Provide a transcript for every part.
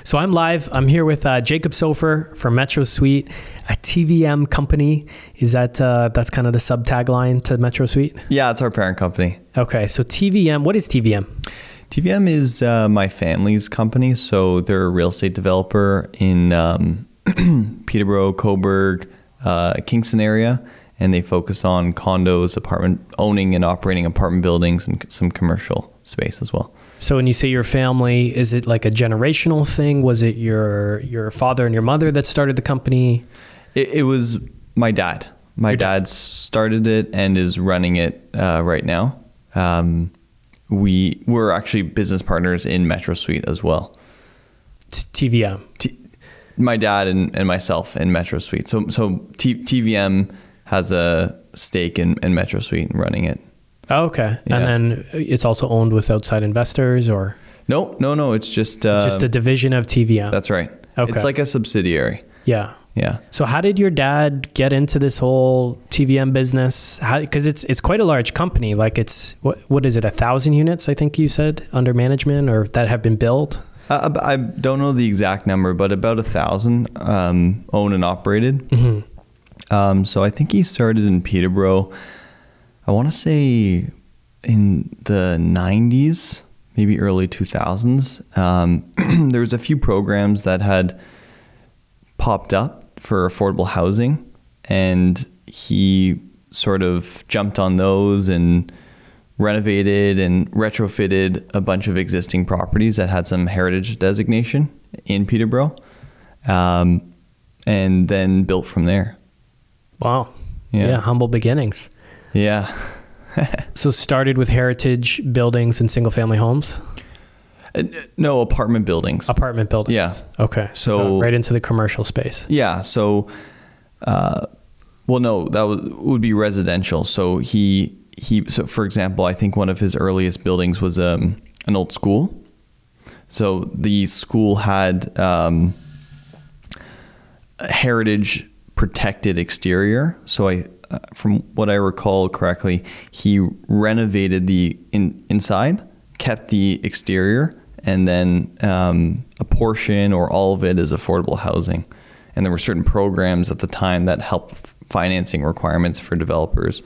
So I'm live. I'm here with Jacob Sofer from Metro Suite, a TVM company. Is that that's kind of the sub tagline to Metro Suite? Yeah, it's our parent company. Okay, so TVM. What is TVM? TVM is my family's company. So they're a real estate developer in Peterborough, Coburg, Kingston area, and they focus on condos, owning and operating apartment buildings, and some commercial space as well. So when you say your family, is it like a generational thing? Was it your father and your mother that started the company? It was my dad. My dad started it and is running it right now. We're actually business partners in Metro Suite as well. TVM. My dad and myself in Metro Suite. So TVM has a stake in Metro Suite and running it. Oh, okay. Yeah. And then it's also owned with outside investors, or? No. It's just a division of TVM. That's right. Okay. It's like a subsidiary. Yeah. Yeah. So how did your dad get into this whole TVM business? Because it's quite a large company. Like it's, what is it, 1,000 units, I think you said, under management or that have been built? I don't know the exact number, but about 1,000 owned and operated. Mm-hmm. So I think he started in Peterborough, I want to say in the 90s, maybe early 2000s. There was a few programs that had popped up for affordable housing, and he sort of jumped on those and renovated and retrofitted a bunch of existing properties that had some heritage designation in Peterborough, and then built from there. Wow. Yeah. Humble beginnings. Yeah. So started with heritage buildings and single family homes? No, apartment buildings. Apartment buildings. Yeah. Okay. So right into the commercial space. Yeah. So, well, no, that would be residential. So so for example, I think one of his earliest buildings was an old school. So the school had a heritage protected exterior. So from what I recall correctly, he renovated the inside, kept the exterior, and then a portion or all of it is affordable housing. And there were certain programs at the time that helped financing requirements for developers.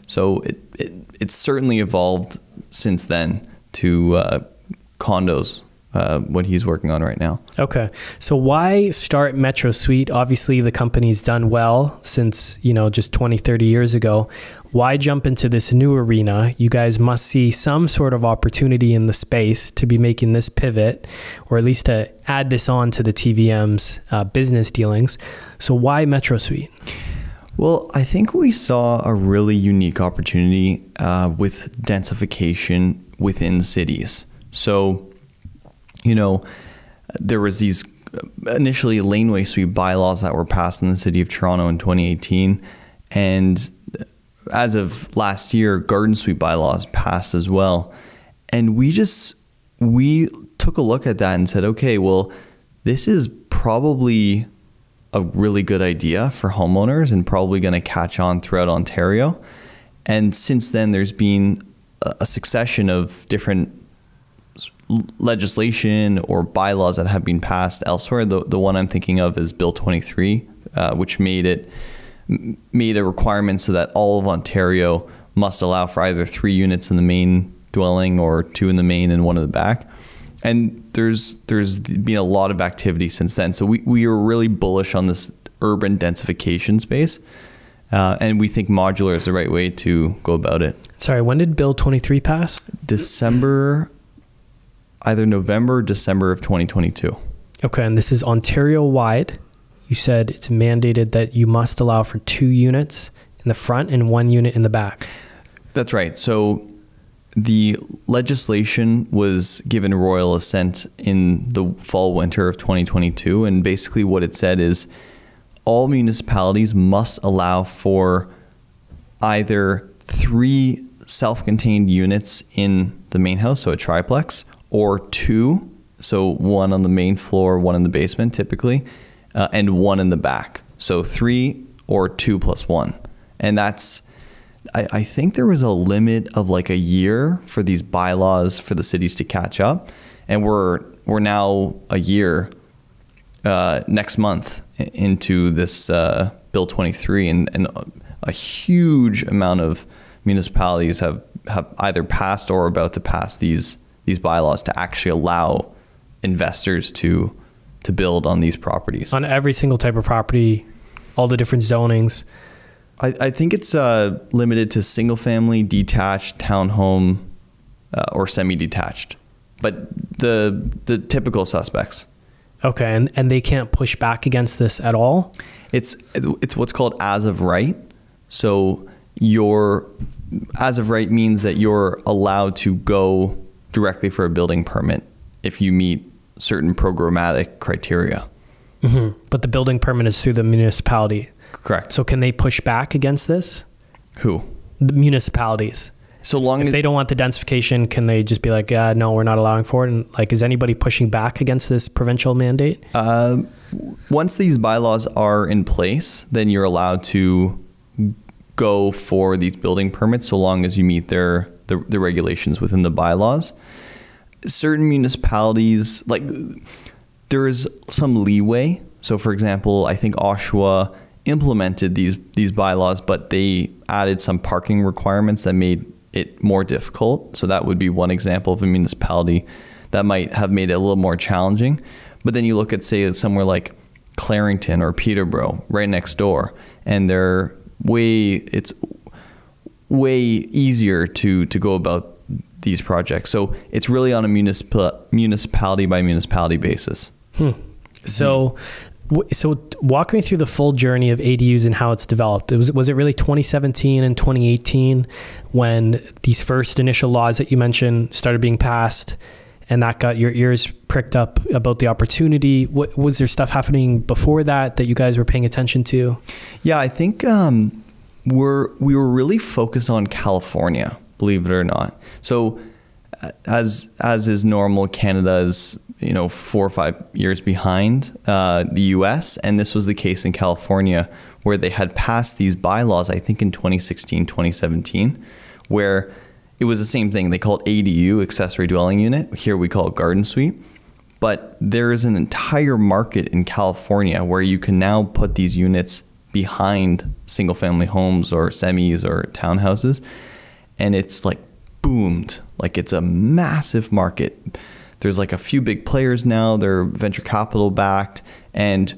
So it's certainly evolved since then to condos, what he's working on right now. Okay. So why start Metro Suite? Obviously the company's done well since, just 20, 30 years ago. Why jump into this new arena? You guys must see some sort of opportunity in the space to be making this pivot, or at least to add this on to the TVM's business dealings. So why Metro Suite? Well, I think we saw a really unique opportunity with densification within cities. So, there was these initially laneway sweep bylaws that were passed in the city of Toronto in 2018. And as of last year, garden sweep bylaws passed as well. And we took a look at that and said, okay, well, this is probably a really good idea for homeowners and probably going to catch on throughout Ontario. And since then, there's been a succession of different legislation or bylaws that have been passed elsewhere. The one I'm thinking of is Bill 23, which made a requirement so that all of Ontario must allow for either 3 units in the main dwelling or 2 in the main and 1 in the back. And there's been a lot of activity since then. So we are really bullish on this urban densification space. And we think modular is the right way to go about it. Sorry, when did Bill 23 pass? Either November or December of 2022. Okay, and this is Ontario-wide. You said it's mandated that you must allow for 2 units in the front and 1 unit in the back. That's right. So the legislation was given royal assent in the fall-winter of 2022. And basically what it said is all municipalities must allow for either 3 self-contained units in the main house, so a triplex, or 2, so 1 on the main floor, 1 in the basement typically, and 1 in the back. So 3 or 2 plus 1. And that's, I think there was a limit of like a year for these bylaws for the cities to catch up. And we're now a year next month into this Bill 23, and a huge amount of municipalities have either passed or are about to pass these bylaws to actually allow investors to build on these properties. On every single type of property, all the different zonings. I think it's limited to single family, detached, townhome, or semi-detached, but the typical suspects. Okay, and they can't push back against this at all? It's what's called as of right. So your as of right means that you're allowed to go directly for a building permit if you meet certain programmatic criteria. Mm-hmm. But the building permit is through the municipality. Correct. So can they push back against this? Who? The municipalities. So long if as they don't want the densification, can they just be like, no, we're not allowing for it? And like, is anybody pushing back against this provincial mandate? Once these bylaws are in place, then you're allowed to go for these building permits so long as you meet the regulations within the bylaws. Certain municipalities, like, there is some leeway. So for example, I think Oshawa implemented these bylaws, but they added some parking requirements that made it more difficult. So that would be one example of a municipality that might have made it a little more challenging. But then you look at, say, somewhere like Clarington or Peterborough right next door, and it's way easier to go about these projects. So it's really on a municipality by municipality basis. So walk me through the full journey of ADUs and how it's developed. Was it really 2017 and 2018 when these first initial laws that you mentioned started being passed, and that got your ears pricked up about the opportunity? Was there stuff happening before that you guys were paying attention to? Yeah, I think we were really focused on California, believe it or not. So as is normal, Canada is 4 or 5 years behind the US, and this was the case in California, where they had passed these bylaws, I think in 2016, 2017, where it was the same thing. They call it ADU, accessory dwelling unit. Here we call it garden suite. But there is an entire market in California where you can now put these units behind single family homes or semis or townhouses, and it's like boomed. Like, it's a massive market. There's like a few big players now. They're venture capital backed, and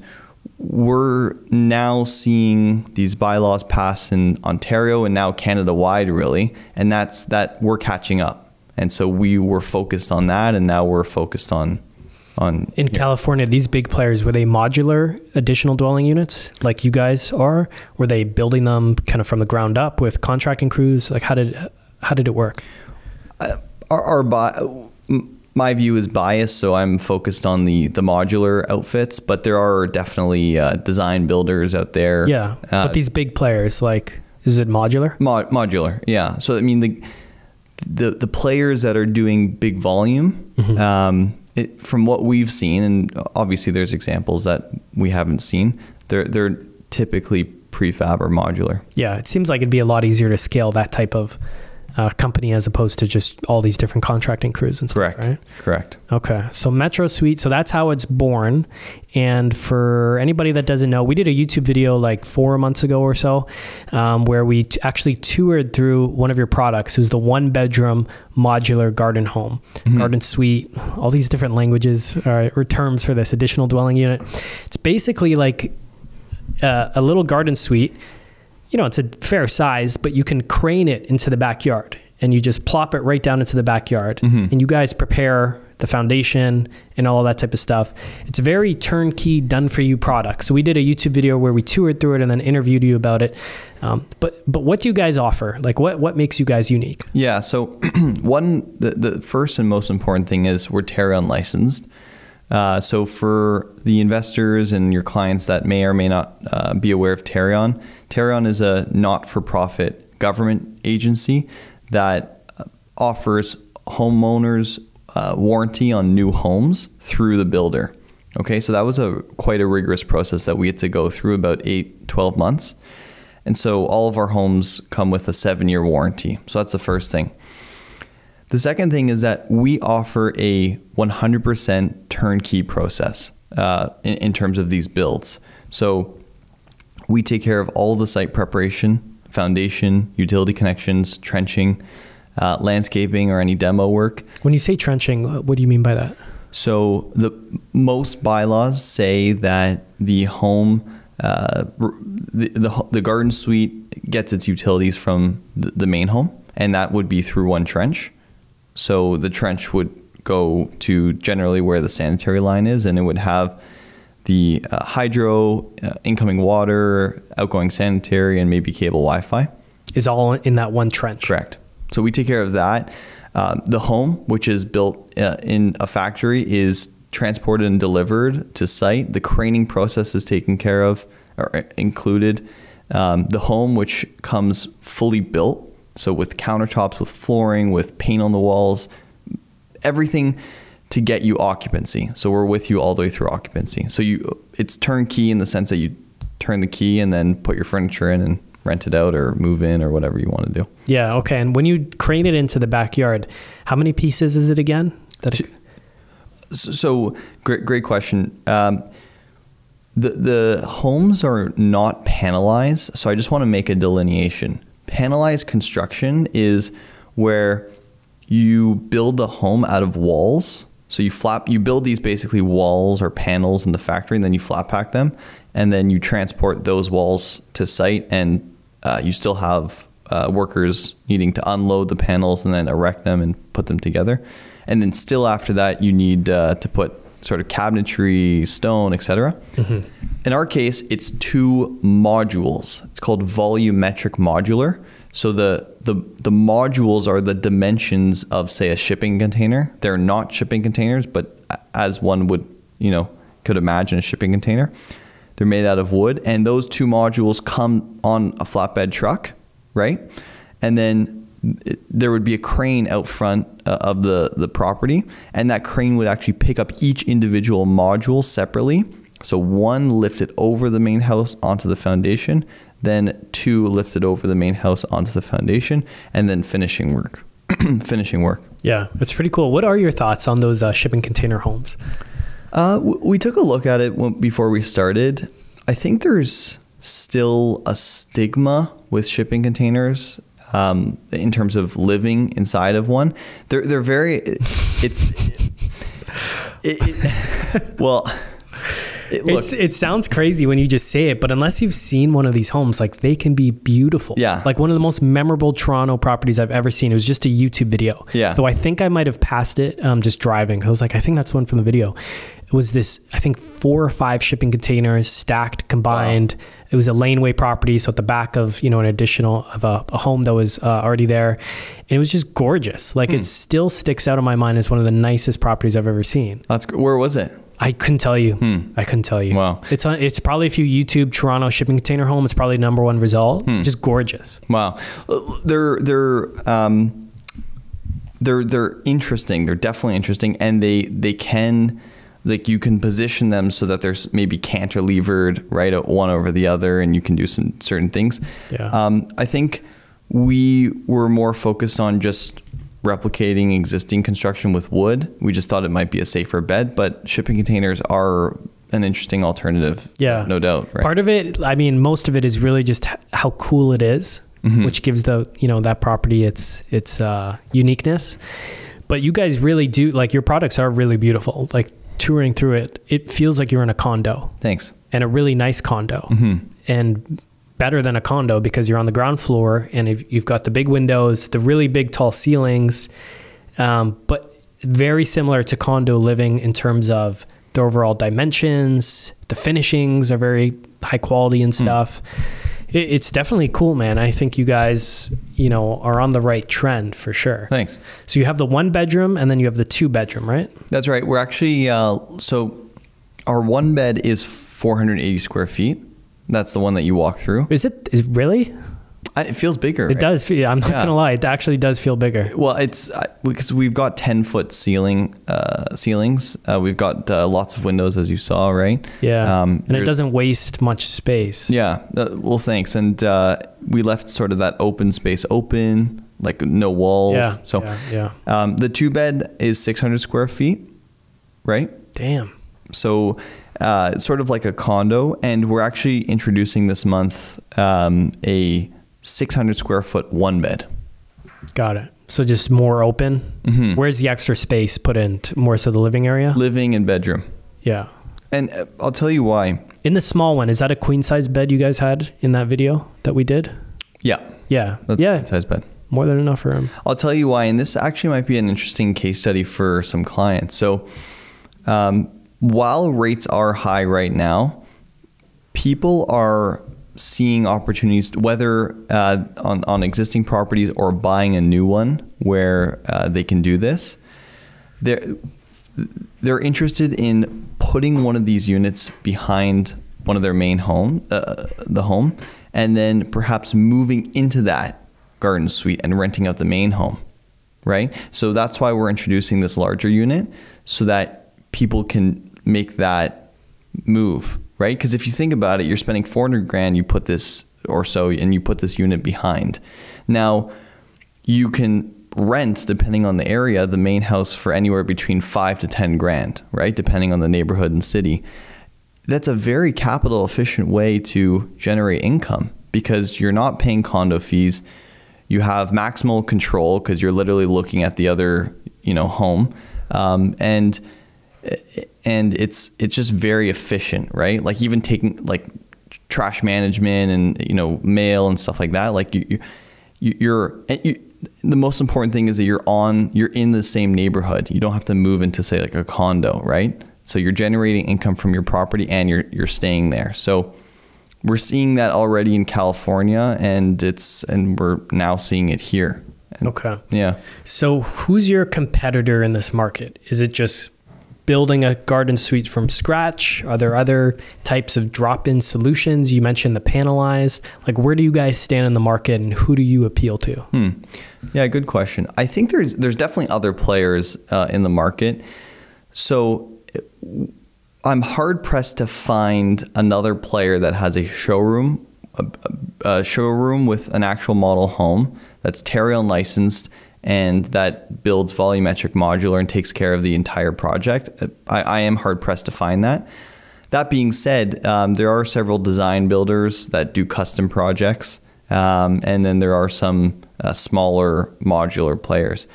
we're now seeing these bylaws pass in Ontario and now Canada wide, really, and that we're catching up. And so we were focused on that, and now we're focused on in California. These big players, were they modular additional dwelling units like you guys are? Were they building them kind of from the ground up with contracting crews? Like, how did it work? My view is biased, so I'm focused on the modular outfits, but there are definitely design builders out there. Yeah, but these big players, like, is it modular? Modular, yeah. So I mean, the players that are doing big volume, from what we've seen, and obviously there's examples that we haven't seen, they're typically prefab or modular. Yeah, it seems like it'd be a lot easier to scale that type of company as opposed to just all these different contracting crews and stuff. Correct. Right? Correct. Okay. So Metro Suite, so that's how it's born. And for anybody that doesn't know, we did a YouTube video like 4 months ago or so, where we actually toured through one of your products. It was the 1-bedroom modular garden home, garden suite, all these different languages or terms for this additional dwelling unit. It's basically like a little garden suite. It's a fair size, but you can crane it into the backyard, and you just plop it right down into the backyard, and you guys prepare the foundation and all of that type of stuff. It's a very turnkey, done-for-you product. So we did a YouTube video where we toured through it and then interviewed you about it. But what do you guys offer? Like, what makes you guys unique? Yeah, so the first and most important thing is we're Tarion licensed. So for the investors and your clients that may or may not be aware of Tarion, Tarion is a not-for-profit government agency that offers homeowners warranty on new homes through the builder. Okay, so that was quite a rigorous process that we had to go through, about 12 months. And so all of our homes come with a 7-year warranty. So that's the first thing. The second thing is that we offer a 100% turnkey process. in terms of these builds. So we take care of all the site preparation, foundation, utility connections, trenching, landscaping, or any demo work. When you say trenching, what do you mean by that? So most bylaws say that the home, the garden suite gets its utilities from the main home, and that would be through one trench. So the trench would go to generally where the sanitary line is, and it would have the hydro, incoming water, outgoing sanitary, and maybe cable Wi-Fi. Is all in that one trench. Correct. So we take care of that. The home, which is built in a factory, is transported and delivered to site. The craning process is taken care of or included. The home, which comes fully built, so with countertops, with flooring, with paint on the walls, everything to get you occupancy. So we're with you all the way through occupancy. So it's turnkey in the sense that you turn the key and then put your furniture in and rent it out or move in or whatever you want to do. Yeah. Okay. And when you crane it into the backyard, how many pieces is it again? So great question. The homes are not panelized. So I just want to make a delineation. Panelized construction is where you build the home out of walls. So you build these basically walls or panels in the factory, and then you flat pack them, and then you transport those walls to site, and you still have workers needing to unload the panels and then erect them and put them together. And then still after that, you need to put sort of cabinetry, stone, etc. Mm-hmm. In our case, it's 2 modules. It's called volumetric modular. So the modules are the dimensions of, say, a shipping container. They're not shipping containers, but as one would, could imagine a shipping container. They're made out of wood, and those 2 modules come on a flatbed truck, right? And then there would be a crane out front of the property, and that crane would actually pick up each individual module separately. So 1 lifted over the main house onto the foundation, then 2 lifted over the main house onto the foundation, and then finishing work. Yeah, it's pretty cool. What are your thoughts on those shipping container homes? We took a look at it before we started. I think there's still a stigma with shipping containers in terms of living inside of one. They're very. It sounds crazy when you just say it, but unless you've seen one of these homes, like, they can be beautiful. Yeah. Like one of the most memorable Toronto properties I've ever seen. It was just a YouTube video. Yeah. Though I think I might have passed it just driving. I was like, I think that's the one from the video. It was this, I think 4 or 5 shipping containers stacked, combined. Wow. It was a laneway property. So at the back of, an additional of a home that was already there. And it was just gorgeous. Like, it still sticks out in my mind as one of the nicest properties I've ever seen. Where was it? I couldn't tell you. I couldn't tell you. Wow. It's probably, if you YouTube Toronto shipping container home, it's probably #1 result. Just gorgeous. Wow. They're interesting. They're definitely interesting, and they can, like, you can position them so that there's maybe cantilevered right at one over the other, and you can do some certain things. Yeah. I think we were more focused on just replicating existing construction with wood. We just thought it might be a safer bet, but shipping containers are an interesting alternative. Yeah, no doubt. Right? Part of it, most of it is really just how cool it is, which gives that property its uniqueness. But you guys really do, like, your products are really beautiful. Like, touring through it feels like you're in a condo. Thanks. And a really nice condo. And better than a condo because you're on the ground floor and you've got the big windows, the really big tall ceilings, but very similar to condo living in terms of the overall dimensions. The finishings are very high quality and stuff. It's definitely cool, man. I think you guys, are on the right trend for sure. Thanks. So you have the 1 bedroom and then you have the 2 bedroom, right? That's right. We're actually, so our 1 bed is 480 square feet. That's the one that you walk through. Is really? It feels bigger. It does feel, I'm not going to lie. It actually does feel bigger. Well, it's because we've got 10-foot ceilings. We've got lots of windows, as you saw, right? Yeah. And it doesn't waste much space. Yeah. Well, thanks. And we left sort of that open space open, like no walls. Yeah. So the 2 bed is 600 square feet, right? Damn. So it's sort of like a condo, and we're actually introducing this month a 600 square foot one bed. Got it. So just more open. Where's the extra space put in? More so the living area? Living and bedroom. Yeah. And I'll tell you why. In the small one, is that a queen size bed you guys had in that video that we did? Yeah. Yeah. That's a queen size bed. More than enough room. I'll tell you why, and this actually might be an interesting case study for some clients. So while rates are high right now, people are seeing opportunities, whether on existing properties or buying a new one where they can do this. They're interested in putting one of these units behind one of their main home, the home, and then perhaps moving into that garden suite and renting out the main home, right? So that's why we're introducing this larger unit, so that people can make that move, right? Because if you think about it, you're spending 400 grand, you put this or so, and you put this unit behind. Now, you can rent, depending on the area, the main house for anywhere between 5 to 10 grand, right? Depending on the neighborhood and city. That's a very capital efficient way to generate income, because you're not paying condo fees. You have maximal control because you're literally looking at the other, home, and it's just very efficient, right? Like even taking like trash management and mail and stuff like that. Like you're the most important thing is that you're in the same neighborhood. You don't have to move into, say, like a condo, right? So you're generating income from your property and you're staying there. So we're seeing that already in California, and we're now seeing it here. Okay. Yeah. So who's your competitor in this market? Is it just building a garden suite from scratch? Are there other types of drop-in solutions? You mentioned the panelized. Like, where do you guys stand in the market, and who do you appeal to? Yeah, good question. I think there's definitely other players in the market. So I'm hard pressed to find another player that has a showroom with an actual model home that's Terrain licensed and that builds volumetric modular and takes care of the entire project. I am hard pressed to find that. That being said, there are several design builders that do custom projects, and then there are some smaller modular players.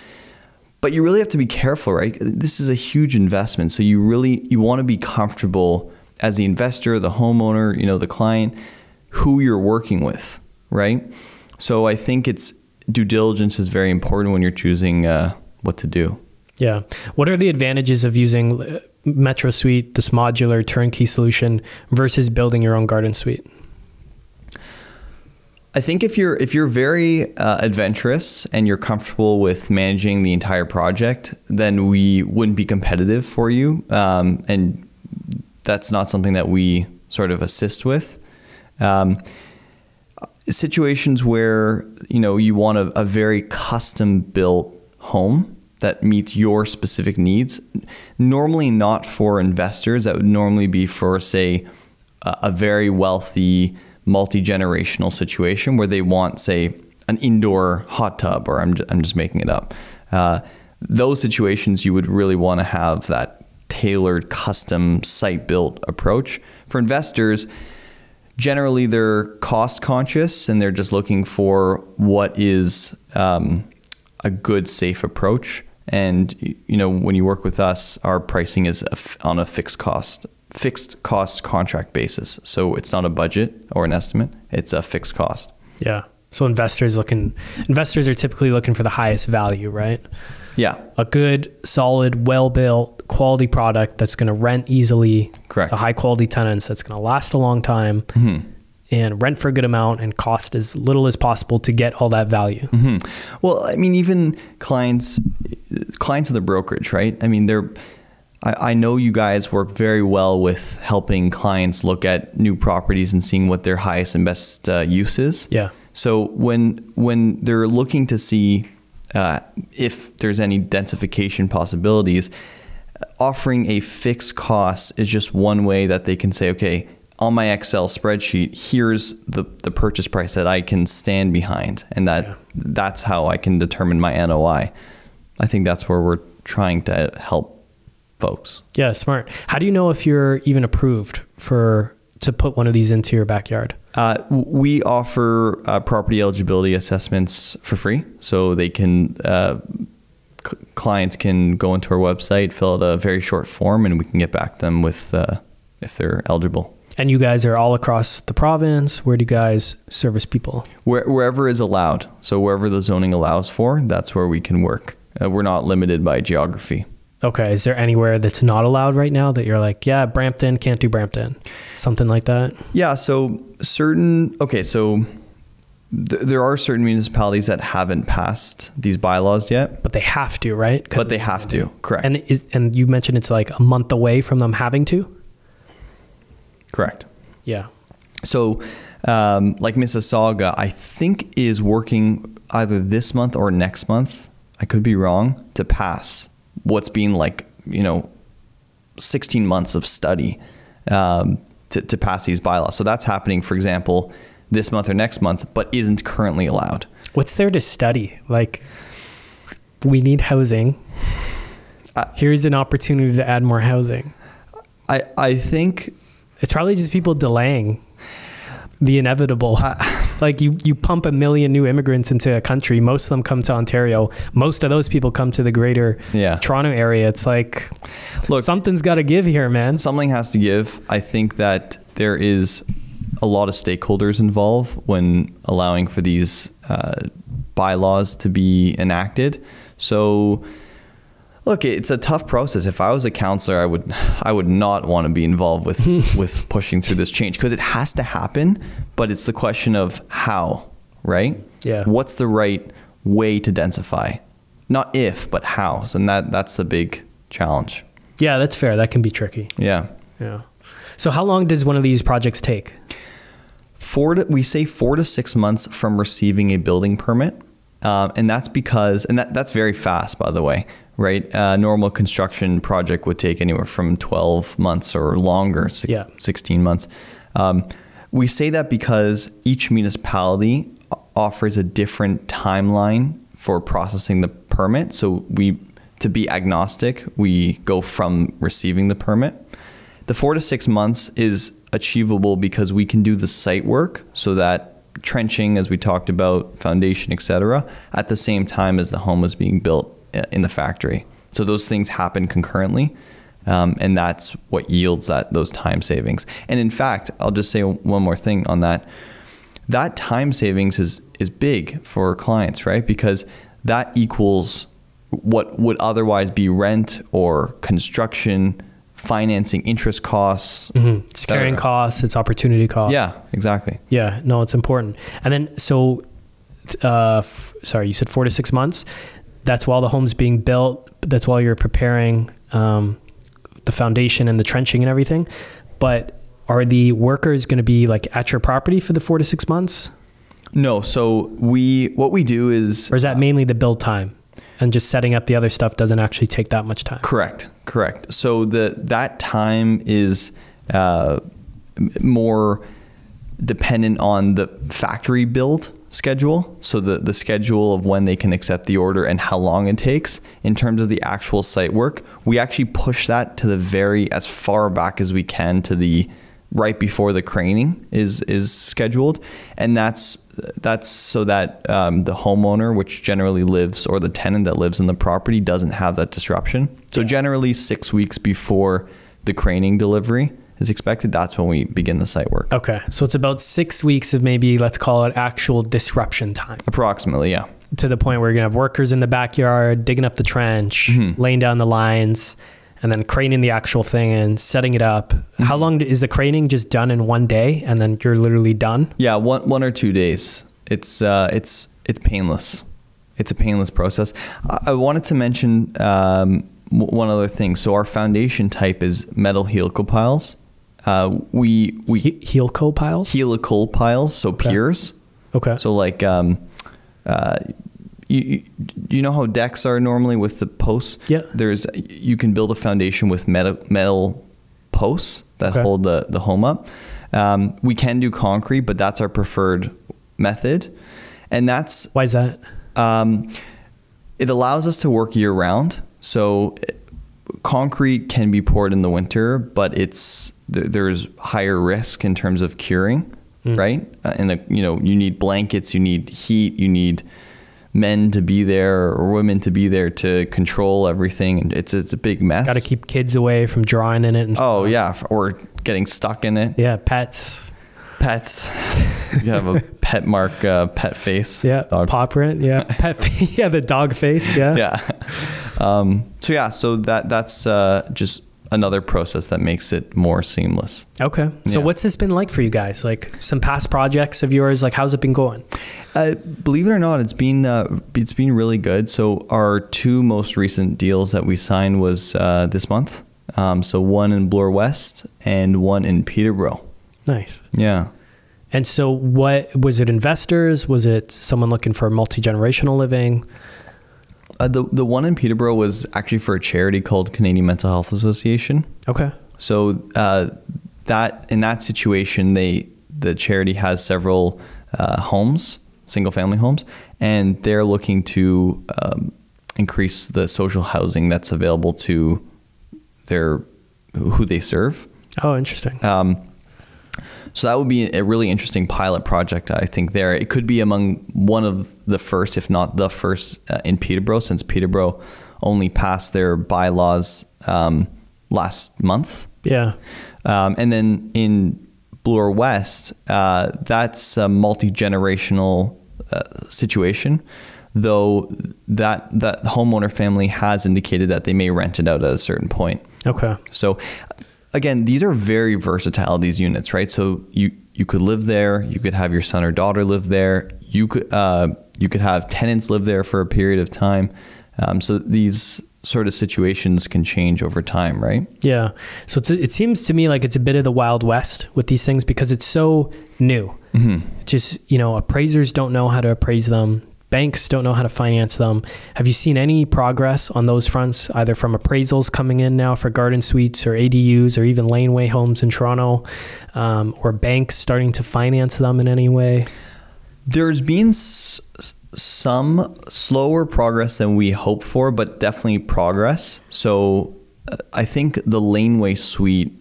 But you really have to be careful, right? This is a huge investment. So you want to be comfortable as the investor, the homeowner, the client, who you're working with, right? So I think due diligence is very important when you're choosing what to do. Yeah. What are the advantages of using Metro Suite, this modular turnkey solution, versus building your own garden suite? I think if you're very adventurous and you're comfortable with managing the entire project, then we wouldn't be competitive for you, and that's not something that we sort of assist with. Situations where you want a very custom built home that meets your specific needs, normally not for investors. That would normally be for, say, a very wealthy multi-generational situation where they want, say, an indoor hot tub, or I'm just making it up. Those situations you would really want to have that tailored custom site-built approach. For investors, generally they're cost conscious and they're just looking for what is a good, safe approach. And when you work with us, our pricing is on a fixed cost contract basis. So it's not a budget or an estimate, it's a fixed cost. Yeah. So investors are typically looking for the highest value, right? Yeah. A good, solid, well-built, quality product that's going to rent easily. Correct. To high-quality tenants that's going to last a long time, and rent for a good amount and cost as little as possible to get all that value. Well, I mean, even clients of the brokerage, right? I mean, I know you guys work very well with helping clients look at new properties and seeing what their highest and best use is. Yeah. So when they're looking to see if there's any densification possibilities, offering a fixed cost is just one way that they can say, okay, on my Excel spreadsheet, here's the purchase price that I can stand behind, and that's how I can determine my NOI. I think that's where we're trying to help folks. Yeah, smart. How do you know if you're even approved to put one of these into your backyard? We offer property eligibility assessments for free, so they can clients can go into our website, fill out a very short form, and we can get back to them with if they're eligible. And you guys are all across the province. Where do you guys service people? Wherever is allowed. So wherever the zoning allows for, that's where we can work. We're not limited by geography. Okay. Is there anywhere that's not allowed right now that you're like, yeah, Brampton, can't do Brampton? Something like that? Yeah. So there are certain municipalities that haven't passed these bylaws yet. But they have to, right? But they have to, correct. And you mentioned it's like a month away from them having to? Correct. Yeah. So like Mississauga, I think is working either this month or next month, I could be wrong, to pass what's been 16 months of study to pass these bylaws. So that's happening, for example, this month or next month, but isn't currently allowed. What's there to study? Like, we need housing. Here's an opportunity to add more housing. I think it's probably just people delaying the inevitable. Like you pump 1 million new immigrants into a country. Most of them come to Ontario. Most of those people come to the greater Toronto area. It's like, look, something's got to give here, man. Something has to give. I think that there is a lot of stakeholders involved when allowing for these bylaws to be enacted. So look, it's a tough process. If I was a councillor, I would not want to be involved with pushing through this change, because it has to happen, but it's the question of how, right? Yeah. What's the right way to densify? Not if, but how. So that's the big challenge. Yeah, that's fair. That can be tricky. Yeah. Yeah. So how long does one of these projects take? We say 4 to 6 months from receiving a building permit. And that's because, that's very fast, by the way, right? Normal construction project would take anywhere from 12 months or longer, 16 months. We say that because each municipality offers a different timeline for processing the permit. So to be agnostic, we go from receiving the permit. The 4 to 6 months is achievable because we can do the site work, so that trenching, as we talked about, foundation, etc., at the same time as the home is being built in the factory. So those things happen concurrently, and that's what yields those time savings. And in fact, I'll just say one more thing on that. That time savings is big for clients, right? Because that equals what would otherwise be rent or construction, financing, interest costs. Mm-hmm. It's carrying costs, it's opportunity costs. Yeah, exactly. Yeah, no, it's important. And then, so, sorry, you said 4 to 6 months. That's while the home's being built. That's while you're preparing the foundation and the trenching and everything. But are the workers going to be like at your property for the 4 to 6 months? No. So what we do is... Or is that mainly the build time? And just setting up the other stuff doesn't actually take that much time? Correct. So that time is more dependent on the factory build schedule. So the schedule of when they can accept the order and how long it takes. In terms of the actual site work, we actually push that to as far back as we can to the right before the craning is scheduled. And that's so that the homeowner, which generally lives, or the tenant that lives in the property, doesn't have that disruption. So generally 6 weeks before the craning delivery is expected, that's when we begin the site work. Okay. So it's about 6 weeks of maybe, let's call it actual disruption time. Approximately, yeah. To the point where you're going to have workers in the backyard, digging up the trench, laying down the lines, and then craning the actual thing and setting it up. How long is the craning just done in one day, and then you're literally done? Yeah, one or 2 days. It's painless. It's a painless process. I wanted to mention one other thing. So our foundation type is metal helical piles. Helical piles? Helical piles, so piers. Okay. So like you know how decks are normally with the posts? Yeah. You can build a foundation with metal posts that hold the home up. We can do concrete, but that's our preferred method. And that's... Why is that? It allows us to work year round. So concrete can be poured in the winter, but there's higher risk in terms of curing, right? And you need blankets, you need heat, you need men to be there or women to be there to control everything, and it's a big mess. Got to keep kids away from drawing in it and stuff. Oh yeah, or getting stuck in it. Yeah, pets. You have a pet mark, pet face. Yeah, dog. paw print. Yeah, yeah, the dog face. Yeah. Yeah. So that's just another process that makes it more seamless. Okay. So what's this been like for you guys? Like some past projects of yours? Like how's it been going? Believe it or not, it's been really good. So our 2 most recent deals that we signed was this month. So one in Bloor West and one in Peterborough. Nice. Yeah. And so what was it? Investors? Was it someone looking for multi-generational living? The one in Peterborough was actually for a charity called Canadian Mental Health Association. Okay. So that in that situation, the charity has several homes, single family homes, and they're looking to increase the social housing that's available to who they serve. Oh, interesting. So that would be a really interesting pilot project, I think, there. It could be among one of the first, if not the first, in Peterborough, since Peterborough only passed their bylaws last month. Yeah. And then in Bloor West, that's a multi-generational situation, though that homeowner family has indicated that they may rent it out at a certain point. Okay. So again, these are very versatile, these units, right? So you could live there, you could have your son or daughter live there, you could have tenants live there for a period of time. So these sort of situations can change over time, right? Yeah. So it seems to me like it's a bit of the Wild West with these things because it's so new. Mm-hmm. Just, appraisers don't know how to appraise them. Banks don't know how to finance them. Have you seen any progress on those fronts, either from appraisals coming in now for garden suites or ADUs or even laneway homes in Toronto, or banks starting to finance them in any way? There's been some slower progress than we hoped for, but definitely progress. So I think the laneway suite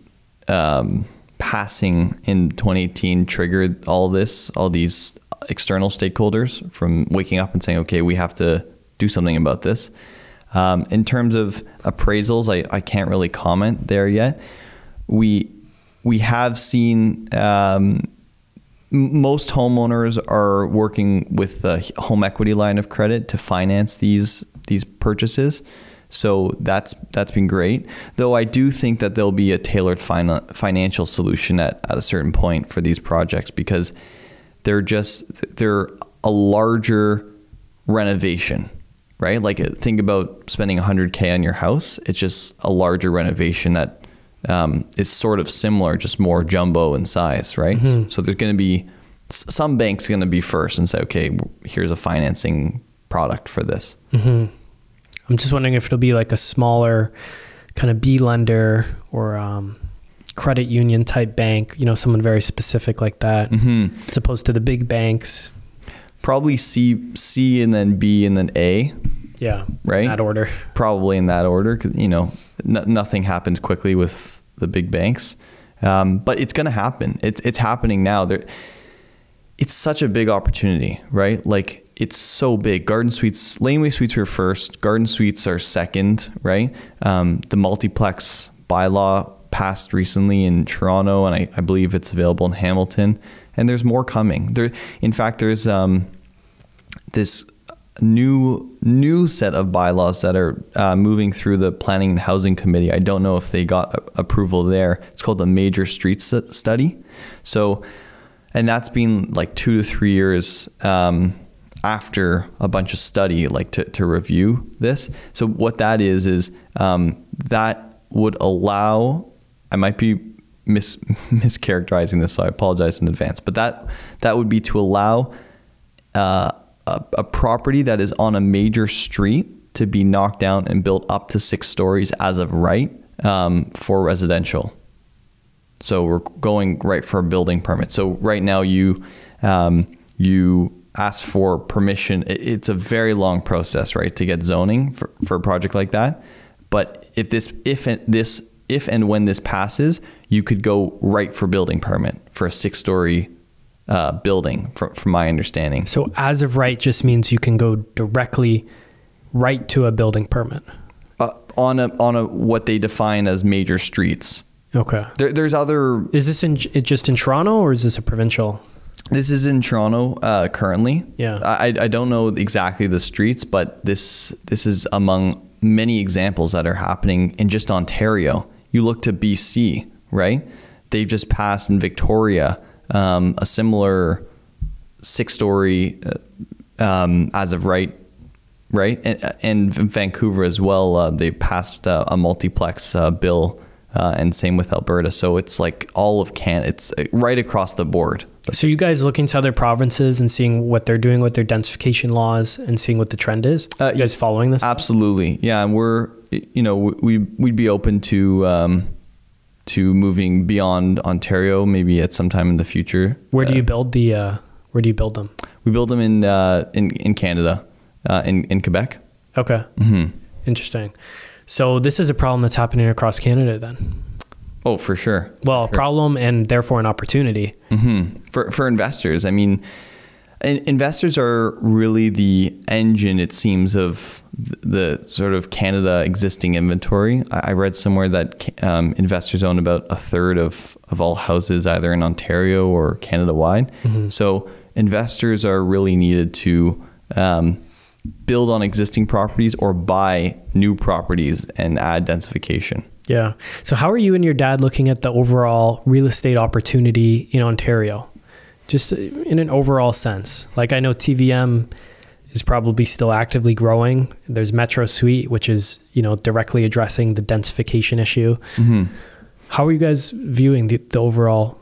passing in 2018 triggered all these external stakeholders from waking up and saying, okay, we have to do something about this. In terms of appraisals, I can't really comment there yet. We have seen most homeowners are working with the home equity line of credit to finance these purchases. So that's been great. Though I do think that there'll be a tailored financial solution at a certain point for these projects, because they're a larger renovation, right? Like think about spending $100K on your house. It's just a larger renovation that is sort of similar, just more jumbo in size, right? Mm-hmm. So there's going to be some banks going to be first and say, okay, here's a financing product for this. Mm-hmm. I'm just wondering if it'll be like a smaller kind of B lender or credit union type bank, someone very specific like that, mm-hmm. as opposed to the big banks. Probably C and then B and then A. Yeah. Right. In that order. Probably in that order. 'Cause, nothing happens quickly with the big banks. But it's going to happen. It's happening now. It's such a big opportunity, right? Like it's so big. Garden suites, laneway suites were first. Garden suites are second, right? The multiplex bylaw passed recently in Toronto, and I believe it's available in Hamilton, and there's more coming. In fact, there's this new set of bylaws that are moving through the Planning and Housing Committee. I don't know if they got approval there. It's called the Major Streets Study. So, and that's been like 2 to 3 years after a bunch of study, like to review this. So what that is that would allow, I might be mischaracterizing this, so I apologize in advance, but that would be to allow a property that is on a major street to be knocked down and built up to 6 stories as of right for residential. So we're going right for a building permit. So right now you ask for permission. It's a very long process, right, to get zoning for a project like that. But if and when this passes, you could go right for building permit for a 6-story building, from my understanding. So as of right just means you can go directly right to a building permit on a what they define as major streets. Okay. There's other. Is this just in Toronto, or is this a provincial? This is in Toronto currently. Yeah. I don't know exactly the streets, but this is among many examples that are happening in just Ontario. You look to BC, right? They've just passed in Victoria a similar 6-story as of right? And in Vancouver as well, they passed a multiplex bill, and same with Alberta. So it's like all of Canada. It's right across the board. So you guys looking to other provinces and seeing what they're doing with their densification laws and seeing what the trend is? You guys following this? Absolutely. Yeah. And we'd be open to moving beyond Ontario, maybe at some time in the future. Where do you build them? We build them in Canada, in Quebec. Okay. Mm-hmm. Interesting. So this is a problem that's happening across Canada then? Oh, for sure. Well, a problem and therefore an opportunity. Mm-hmm. For investors. I mean, investors are really the engine, it seems, of the sort of Canada existing inventory. I read somewhere that investors own about a third of all houses either in Ontario or Canada-wide. Mm-hmm. So investors are really needed to build on existing properties or buy new properties and add densification. Yeah. So how are you and your dad looking at the overall real estate opportunity in Ontario? Just in an overall sense. Like I know TVM is probably still actively growing. There's Metro Suite, which is, directly addressing the densification issue. Mm-hmm. How are you guys viewing the overall?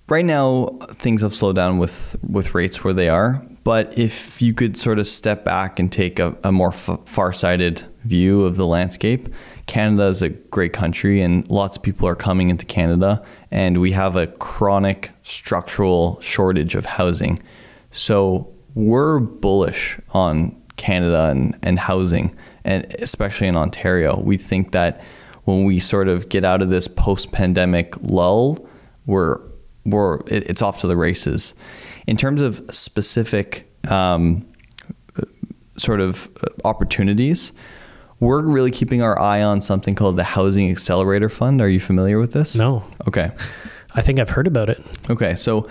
Right now, things have slowed down with rates where they are. But if you could sort of step back and take a more far-sighted view of the landscape, Canada is a great country and lots of people are coming into Canada, and we have a chronic structural shortage of housing. So we're bullish on Canada and housing, and especially in Ontario. We think that when we sort of get out of this post-pandemic lull, it's off to the races. In terms of specific sort of opportunities, we're really keeping our eye on something called the Housing Accelerator Fund. Are you familiar with this? No. Okay. I think I've heard about it. Okay. So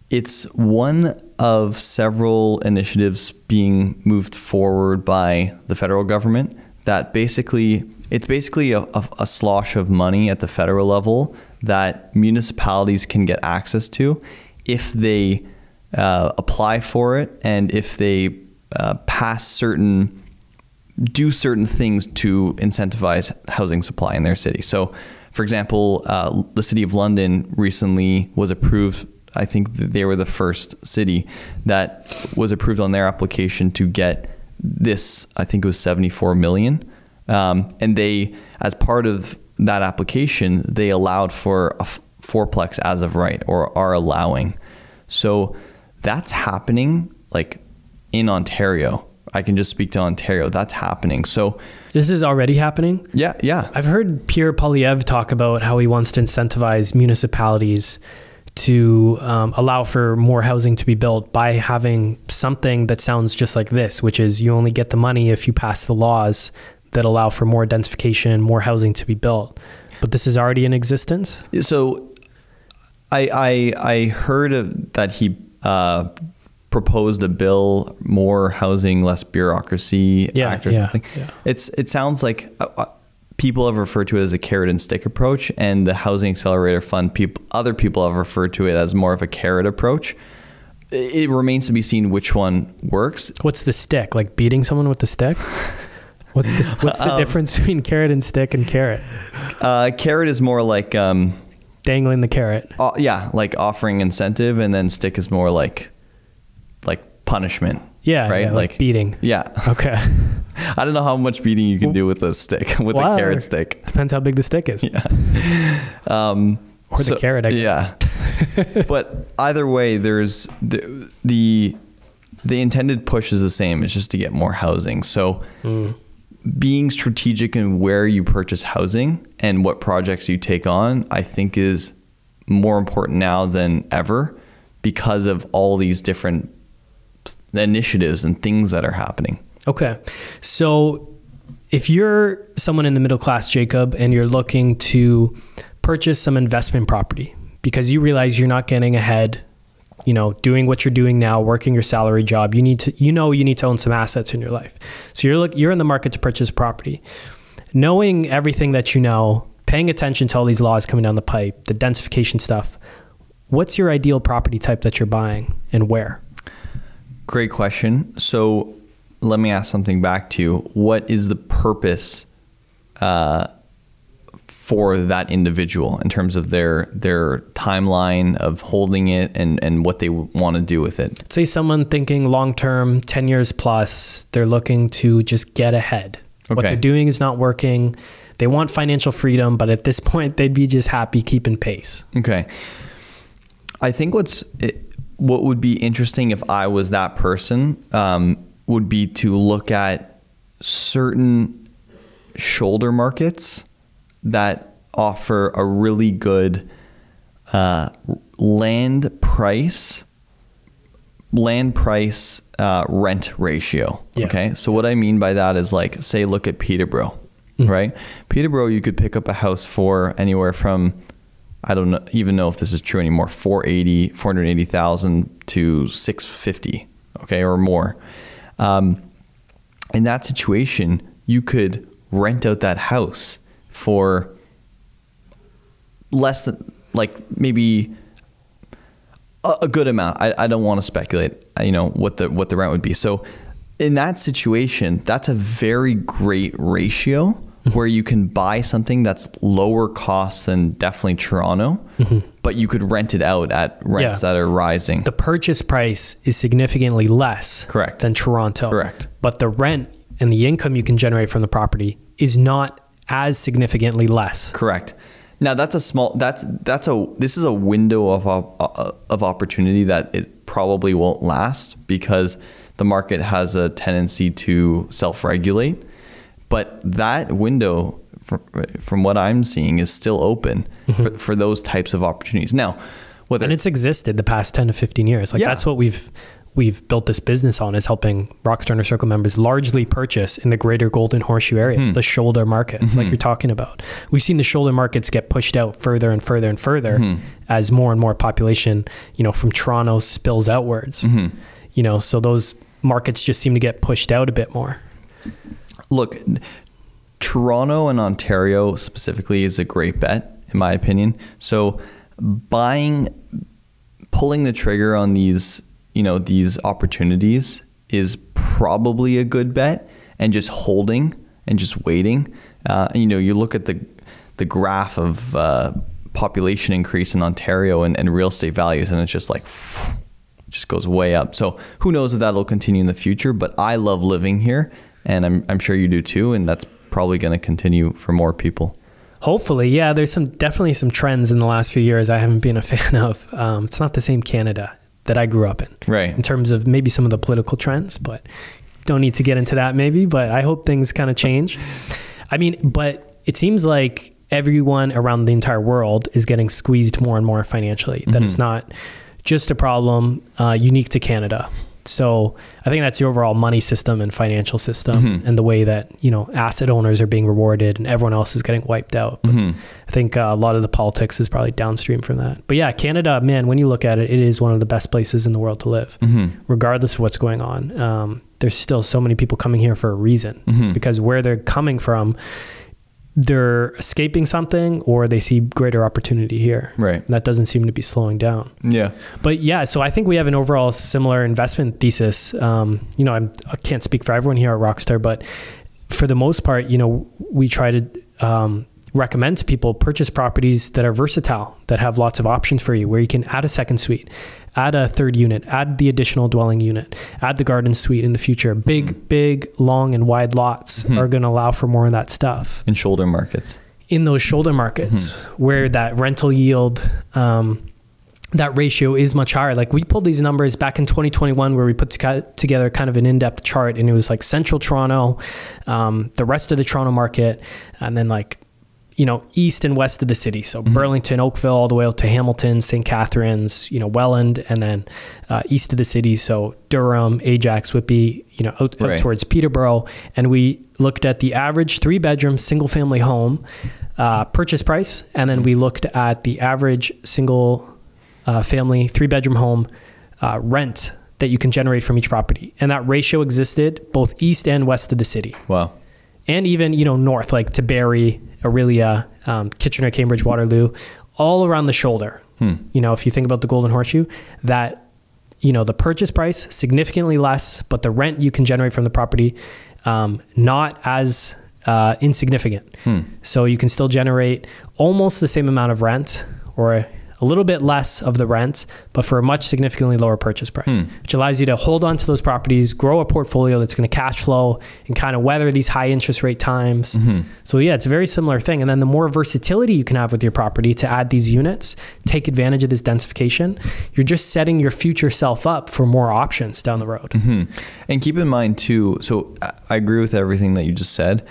it's one of several initiatives being moved forward by the federal government that it's basically a slosh of money at the federal level that municipalities can get access to if they apply for it and if they do certain things to incentivize housing supply in their city. So, for example, the City of London recently was approved. I think they were the first city that was approved on their application to get this. I think it was 74 million. And they, as part of that application, they allowed for a fourplex as of right, or are allowing. So that's happening like in Ontario. I can just speak to Ontario. That's happening. So this is already happening? Yeah. I've heard Pierre Poilievre talk about how he wants to incentivize municipalities to allow for more housing to be built by having something that sounds just like this, which is you only get the money if you pass the laws that allow for more densification, more housing to be built. But this is already in existence? So I heard that he proposed a bill, more housing, less bureaucracy act or something. Yeah. It sounds like people have referred to it as a carrot and stick approach, and the Housing Accelerator Fund, other people have referred to it as more of a carrot approach. It remains to be seen which one works. What's the stick? Like beating someone with the stick? What's the difference between carrot and stick and carrot? Carrot is more like dangling the carrot. Yeah, like offering incentive, and then stick is more like punishment. Yeah, right. Yeah, like beating. Yeah. Okay. I don't know how much beating you can do with a stick, with a carrot stick. Depends how big the stick is. Yeah. Or the carrot. Yeah. But either way, there's the intended push is the same. It's just to get more housing. So being strategic in where you purchase housing and what projects you take on, I think is more important now than ever because of all these different initiatives and things that are happening. Okay. So if you're someone in the middle class, Jacob, and you're looking to purchase some investment property because you realize you're not getting ahead, you know, doing what you're doing now, working your salary job, you need to own some assets in your life. So you're in the market to purchase property. Knowing everything that you know, paying attention to all these laws coming down the pipe, the densification stuff, what's your ideal property type that you're buying and where? Great question. So let me ask something back to you. What is the purpose for that individual in terms of their timeline of holding it and what they want to do with it? Say someone thinking long-term, 10 years plus, they're looking to just get ahead. Okay. What they're doing is not working. They want financial freedom, but at this point, they'd be just happy keeping pace. Okay. I think what would be interesting if I was that person would be to look at certain shoulder markets that offer a really good land price rent ratio. Yeah. Okay. So what I mean by that is, like, say, look at Peterborough, right? Peterborough, you could pick up a house for anywhere from, I don't even know if this is true anymore, 480,000 to 650, okay, or more. In that situation, you could rent out that house for less than, like, maybe a good amount. I don't want to speculate, you know, what the rent would be. So in that situation, that's a very great ratio where you can buy something that's lower cost than definitely Toronto, but you could rent it out at rents that are rising. The purchase price is significantly less than Toronto. Correct. But the rent and the income you can generate from the property is not as significantly less. Correct. Now this is a window of opportunity that it probably won't last because the market has a tendency to self-regulate. But that window, from what I'm seeing, is still open for those types of opportunities. Now, and it's existed the past 10 to 15 years. Like that's what we've built this business on, is helping Rockstar Inner Circle members largely purchase in the greater Golden Horseshoe area, the shoulder markets, like you're talking about. We've seen the shoulder markets get pushed out further and further and further as more and more population, you know, from Toronto spills outwards. You know, so those markets just seem to get pushed out a bit more. Look, Toronto and Ontario specifically is a great bet, in my opinion. So pulling the trigger on these opportunities is probably a good bet, and just holding and just waiting. You know, you look at the graph of population increase in Ontario and real estate values, and it's just like, it just goes way up. So who knows if that'll continue in the future, but I love living here. And I'm sure you do too, and that's probably going to continue for more people. Hopefully, yeah. There's definitely some trends in the last few years I haven't been a fan of. It's not the same Canada that I grew up in, right? In terms of maybe some of the political trends, but don't need to get into that maybe. But I hope things kind of change. I mean, but it seems like everyone around the entire world is getting squeezed more and more financially. That it's not just a problem unique to Canada. So I think that's the overall money system and financial system and the way that, you know, asset owners are being rewarded and everyone else is getting wiped out. But I think a lot of the politics is probably downstream from that. But yeah, Canada, man, when you look at it, it is one of the best places in the world to live, regardless of what's going on. There's still so many people coming here for a reason. It's because where they're coming from, they're escaping something or they see greater opportunity here. Right. And that doesn't seem to be slowing down. Yeah. But yeah, so I think we have an overall similar investment thesis. You know, I can't speak for everyone here at Rockstar, but for the most part, you know, we try to recommend to people purchase properties that are versatile, that have lots of options for you, where you can add a second suite, add a third unit, add the additional dwelling unit, add the garden suite in the future. Big, long and wide lots are going to allow for more of that stuff. In shoulder markets. In those shoulder markets where that rental yield that ratio is much higher. Like we pulled these numbers back in 2021 where we put together kind of an in-depth chart, and it was like central Toronto, the rest of the Toronto market, and then like, east and west of the city. So Burlington, Oakville, all the way out to Hamilton, St. Catharines, Welland, and then east of the city. So Durham, Ajax, Whitby, out towards Peterborough. And we looked at the average 3-bedroom single family home purchase price. And then we looked at the average single family 3-bedroom home rent that you can generate from each property. And that ratio existed both east and west of the city. Wow. And even, north, like to Barrie, Aurelia, Kitchener, Cambridge, Waterloo, all around the shoulder. If you think about the Golden Horseshoe, that, the purchase price, significantly less, but the rent you can generate from the property, not as insignificant. So you can still generate almost the same amount of rent, or a little bit less of the rent, but for a much significantly lower purchase price, which allows you to hold on to those properties, grow a portfolio that's going to cash flow and kind of weather these high interest rate times. So yeah, it's a very similar thing. And then the more versatility you can have with your property to add these units, take advantage of this densification, you're just setting your future self up for more options down the road. And keep in mind too, so I agree with everything that you just said.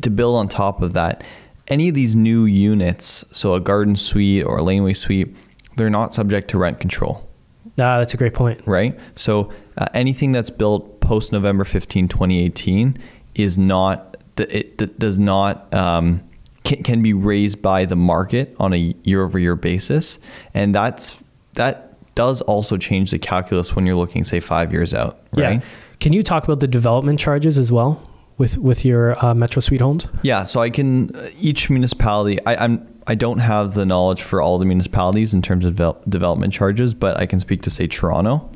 To build on top of that, any of these new units, so a garden suite or a laneway suite, they're not subject to rent control. That's a great point. Right? So anything that's built post November 15, 2018 is not, it does not, can be raised by the market on a year-over-year basis. And that does also change the calculus when you're looking, say, 5 years out, right? Yeah. Can you talk about the development charges as well with your Metro Suite homes? Yeah, so I can, each municipality, I don't have the knowledge for all the municipalities in terms of development charges, but I can speak to, say, Toronto.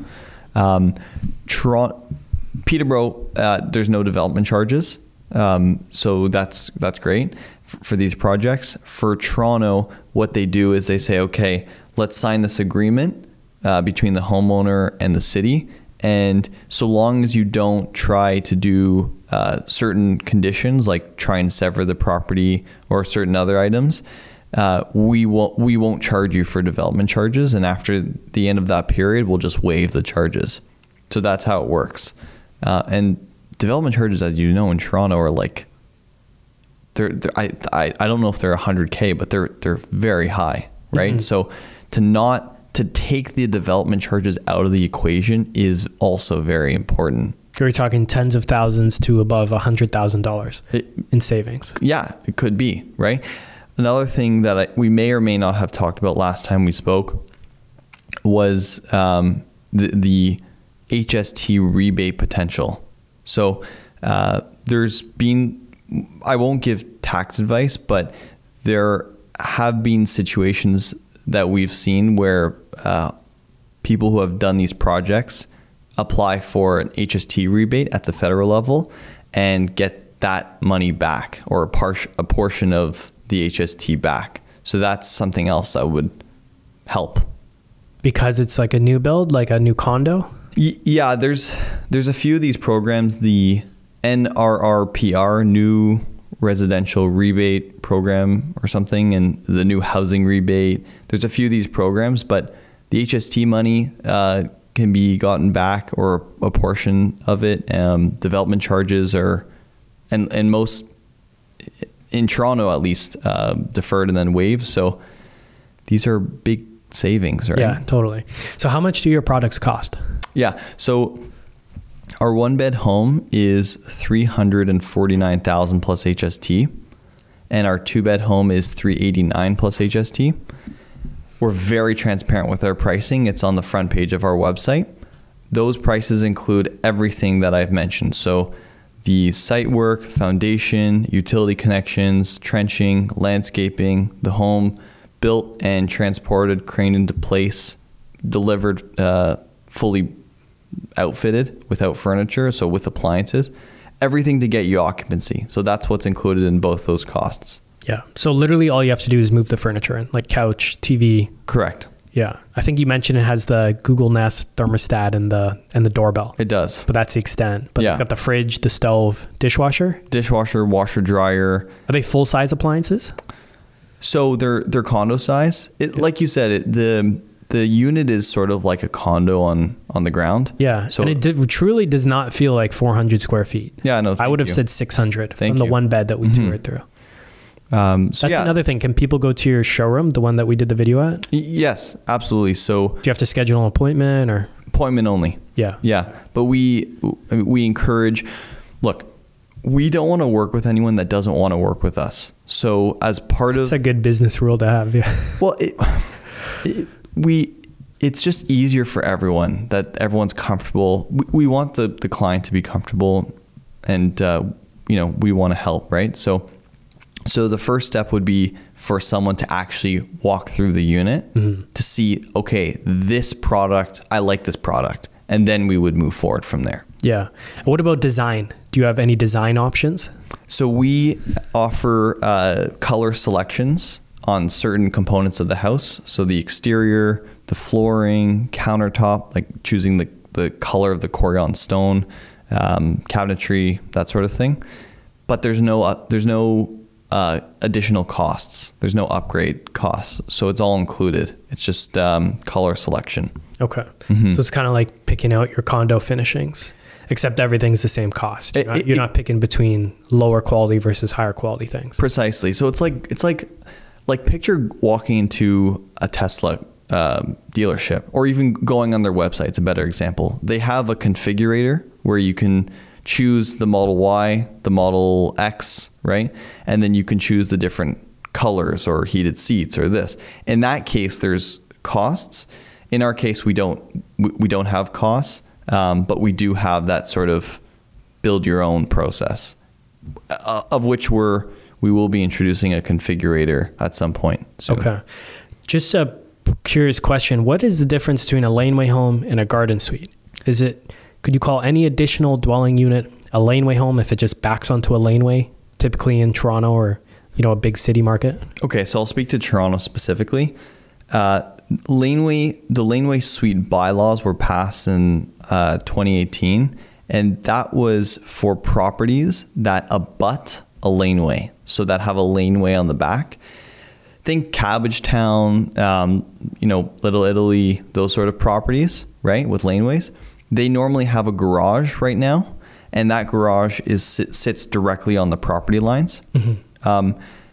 Peterborough, there's no development charges. So that's great for these projects. For Toronto, what they do is they say, okay, let's sign this agreement between the homeowner and the city. And so long as you don't try to do certain conditions, like try and sever the property or certain other items, we won't charge you for development charges. And after the end of that period, we'll just waive the charges. So that's how it works. And development charges, as you know, in Toronto are like, I don't know if they're 100K, but they're very high, right? So to take the development charges out of the equation is also very important. You're talking tens of thousands to above $100,000 in savings. Yeah, it could be, right? Another thing that we may or may not have talked about last time we spoke was the HST rebate potential. So there's been, I won't give tax advice, but there have been situations that we've seen where people who have done these projects apply for an HST rebate at the federal level and get that money back, or a portion of the HST back. So that's something else that would help. Because it's like a new build, like a new condo? Yeah, there's a few of these programs, the NRRPR, New Residential Rebate Program or something, and the New Housing Rebate. There's a few of these programs, but the HST money can be gotten back, or a portion of it. Development charges are, and most, in Toronto at least, deferred and then waived. So these are big savings, right? Yeah, totally. So how much do your products cost? Yeah, so our 1-bed home is $349,000 plus HST, and our 2-bed home is $389,000 plus HST. We're very transparent with our pricing. It's on the front page of our website. Those prices include everything that I've mentioned. So the site work, foundation, utility connections, trenching, landscaping, the home built and transported, craned into place, delivered fully outfitted without furniture, so with appliances, everything to get you occupancy. So that's what's included in both those costs. Yeah. So literally all you have to do is move the furniture in, like couch, TV. Correct. Yeah. I think you mentioned it has the Google Nest thermostat and the doorbell. It does. But that's the extent. But It's got the fridge, the stove, dishwasher, washer, dryer. Are they full size appliances? So they're condo size. Like you said, the the unit is sort of like a condo on the ground. Yeah. So and it truly does not feel like 400 square feet. Yeah, no, I would have said 600 from the one bed that we toured through. That's another thing. Can people go to your showroom, the one that we did the video at? Yes, absolutely. So do you have to schedule an appointment or? Appointment only. Yeah. Yeah. But we encourage, look, we don't want to work with anyone that doesn't want to work with us. So as part of... It's a good business rule to have. Yeah. Well, it's just easier for everyone, that everyone's comfortable. We want the client to be comfortable, and, we want to help, right? So the first step would be for someone to actually walk through the unit to see, okay, this product, I like this product. And then we would move forward from there. Yeah. What about design? Do you have any design options? So we offer color selections on certain components of the house. So the exterior, the flooring, countertop, like choosing the color of the Corian stone, cabinetry, that sort of thing. But there's no additional costs. There's no upgrade costs. So it's all included. It's just color selection. Okay. So it's kind of like picking out your condo finishings, except everything's the same cost. You're not picking between lower quality versus higher quality things. Precisely. So it's like picture walking into a Tesla dealership, or even going on their website. It's a better example. They have a configurator where you can choose the Model Y, the Model X, right? And then you can choose the different colors or heated seats or this. In that case, there's costs. In our case, we don't have costs, but we do have that sort of build your own process, of which we will be introducing a configurator at some point soon. Okay. Just a curious question. What is the difference between a laneway home and a garden suite? Could you call any additional dwelling unit a laneway home if it just backs onto a laneway, typically in Toronto or, a big city market? Okay, so I'll speak to Toronto specifically. The laneway suite bylaws were passed in 2018, and that was for properties that abut a laneway, so that have a laneway on the back. Think Cabbagetown, Little Italy, those sort of properties, right, with laneways. They normally have a garage right now, and that garage sits directly on the property lines.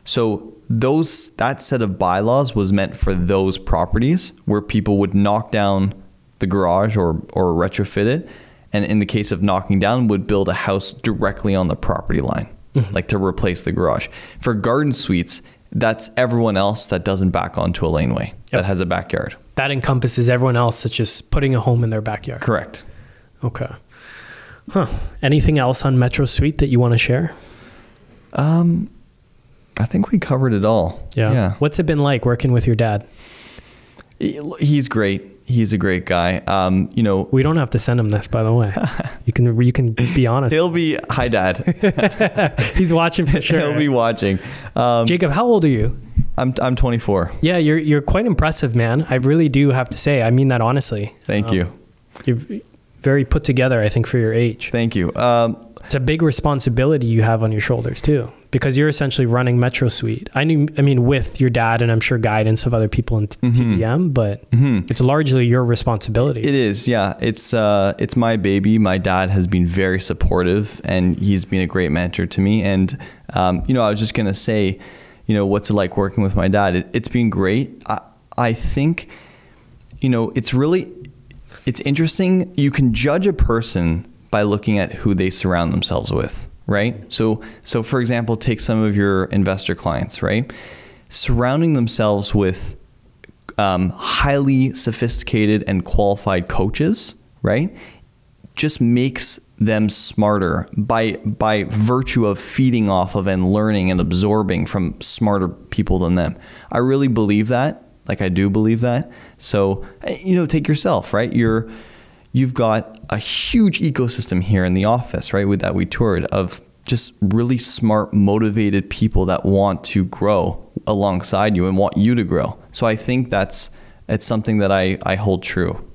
So that set of bylaws was meant for those properties where people would knock down the garage or retrofit it, and in the case of knocking down, would build a house directly on the property line, like to replace the garage. For garden suites, that's everyone else that doesn't back onto a laneway, that has a backyard. That encompasses everyone else that's just putting a home in their backyard. Correct. Okay. Anything else on Metro Suite that you want to share? I think we covered it all. Yeah. What's it been like working with your dad? He's great. He's a great guy. We don't have to send him this, by the way. You can be honest. He'll be, hi, Dad. He's watching for sure. He'll be watching. Jacob, how old are you? I'm 24. Yeah, you're quite impressive, man. I really do have to say. I mean that honestly. Thank you. You're very put together, I think, for your age. Thank you. It's a big responsibility you have on your shoulders too, because you're essentially running Metro Suite. I mean, with your dad and I'm sure guidance of other people in TDM, but it's largely your responsibility. It is, yeah. It's my baby. My dad has been very supportive, and he's been a great mentor to me. And I was just gonna say, what's it like working with my dad? It's been great. I think, it's interesting. You can judge a person by looking at who they surround themselves with, right? So for example, take some of your investor clients, right? Surrounding themselves with highly sophisticated and qualified coaches, right? Just makes them smarter by virtue of feeding off of and learning and absorbing from smarter people than them. I really believe that. Like, I do believe that. So, take yourself, right? You've got a huge ecosystem here in the office, right? That we toured, of just really smart, motivated people that want to grow alongside you and want you to grow. So I think it's something that I hold true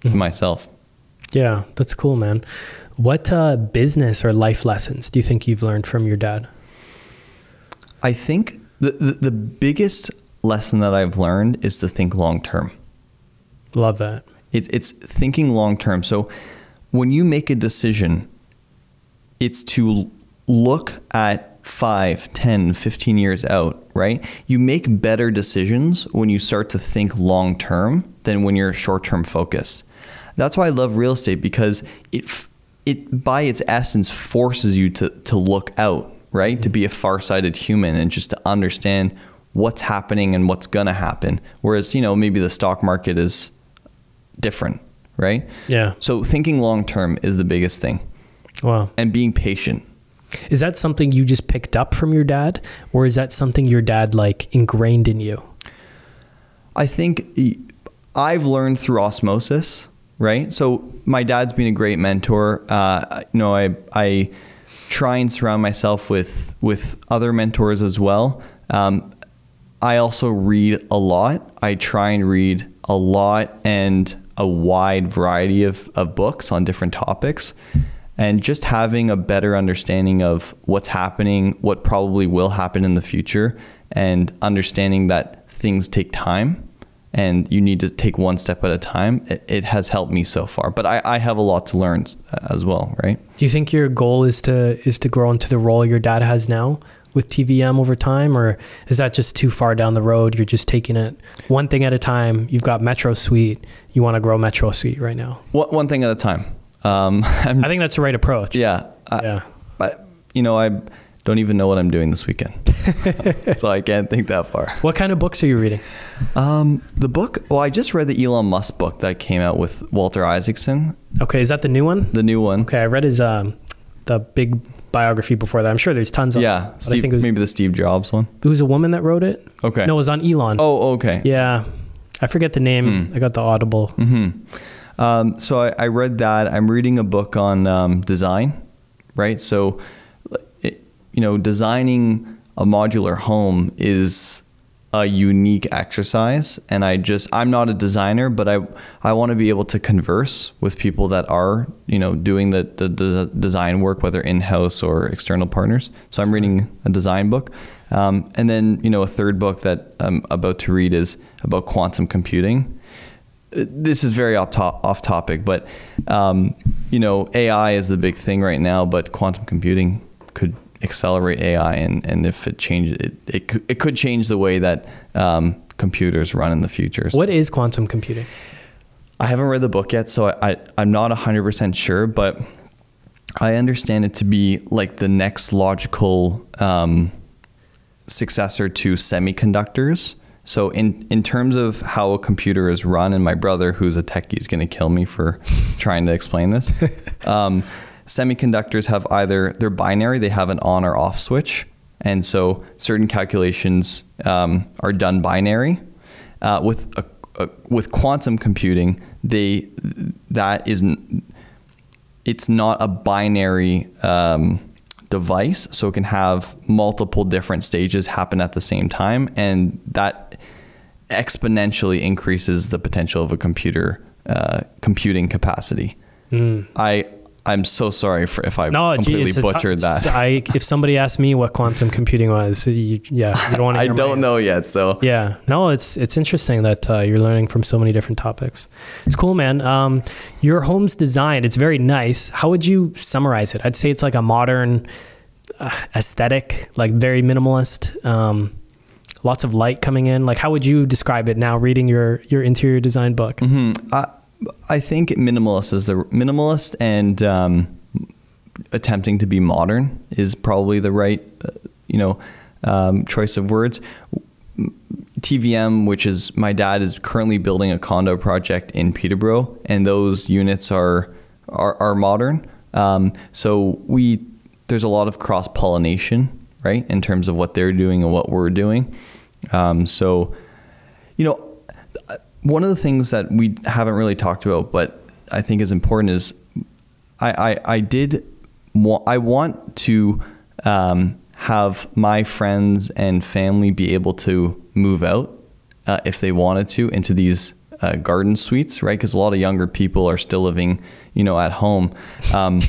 to myself. Yeah, that's cool, man. What business or life lessons do you think you've learned from your dad? I think the biggest lesson that I've learned is to think long term. Love that. It's thinking long term. So when you make a decision, it's to look at 5, 10, 15 years out, right? You make better decisions when you start to think long term than when you're short term focused. That's why I love real estate, because it by its essence forces you to look out, right? Mm-hmm. To be a far-sighted human and just to understand what's happening and what's going to happen. Whereas, maybe the stock market is different, right? Yeah. So thinking long term is the biggest thing. Wow. And being patient. Is that something you just picked up from your dad, or is that something your dad like ingrained in you? I think I've learned through osmosis, right? So my dad's been a great mentor. I try and surround myself with other mentors as well. I also read a lot. I try and read a lot and a wide variety of books on different topics, and just having a better understanding of what's happening, what probably will happen in the future, and understanding that things take time and you need to take one step at a time. It has helped me so far, but I have a lot to learn as well, right? Do you think your goal is to grow into the role your dad has now with TVM over time, or is that just too far down the road? You're just taking it one thing at a time. You've got Metro Suite. You want to grow Metro Suite right now. One thing at a time. I think that's the right approach. Yeah. But I don't even know what I'm doing this weekend. So I can't think that far. What kind of books are you reading? The book, I just read the Elon Musk book that came out with Walter Isaacson. Okay. Is that the new one? The new one. Okay. I read his, the big biography before that. I'm sure there's tons of Yeah. Maybe the Steve Jobs one. It was a woman that wrote it. Okay. No, it was on Elon. Oh, okay. Yeah. I forget the name. I got the Audible. Mm-hmm. So I read that. I'm reading a book on design, right? So, designing a modular home is a unique exercise. And I'm not a designer, but I want to be able to converse with people that are, doing the design work, whether in-house or external partners. So I'm reading a design book. And then, a third book that I'm about to read is about quantum computing. This is very off topic, but, AI is the big thing right now, but quantum computing could accelerate AI, and if it changes it could change the way that computers run in the future. What is quantum computing? I haven't read the book yet, so I'm not 100% sure, but I understand it to be like the next logical successor to semiconductors. So in terms of how a computer is run, and my brother, who's a techie, is going to kill me for trying to explain this. Semiconductors have they're binary, they have an on or off switch. And so certain calculations are done binary. With quantum computing, it's not a binary device, so it can have multiple different stages happen at the same time, and that exponentially increases the potential of a computer computing capacity. I'm so sorry if I completely butchered that. If somebody asked me what quantum computing was, you don't want to hear I don't know yet, so. Yeah. No, it's interesting that you're learning from so many different topics. It's cool, man. Your home's design, it's very nice. How would you summarize it? I'd say it's like a modern aesthetic, like very minimalist. Lots of light coming in. Like, how would you describe it now reading your interior design book? Mm-hmm. I think minimalist and attempting to be modern is probably the right, choice of words. TVM, which is my dad is currently building a condo project in Peterborough, and those units are modern. So there's a lot of cross pollination, right, in terms of what they're doing and what we're doing. One of the things that we haven't really talked about, but I think is important, is I want to have my friends and family be able to move out if they wanted to into these garden suites, right? Because a lot of younger people are still living, at home.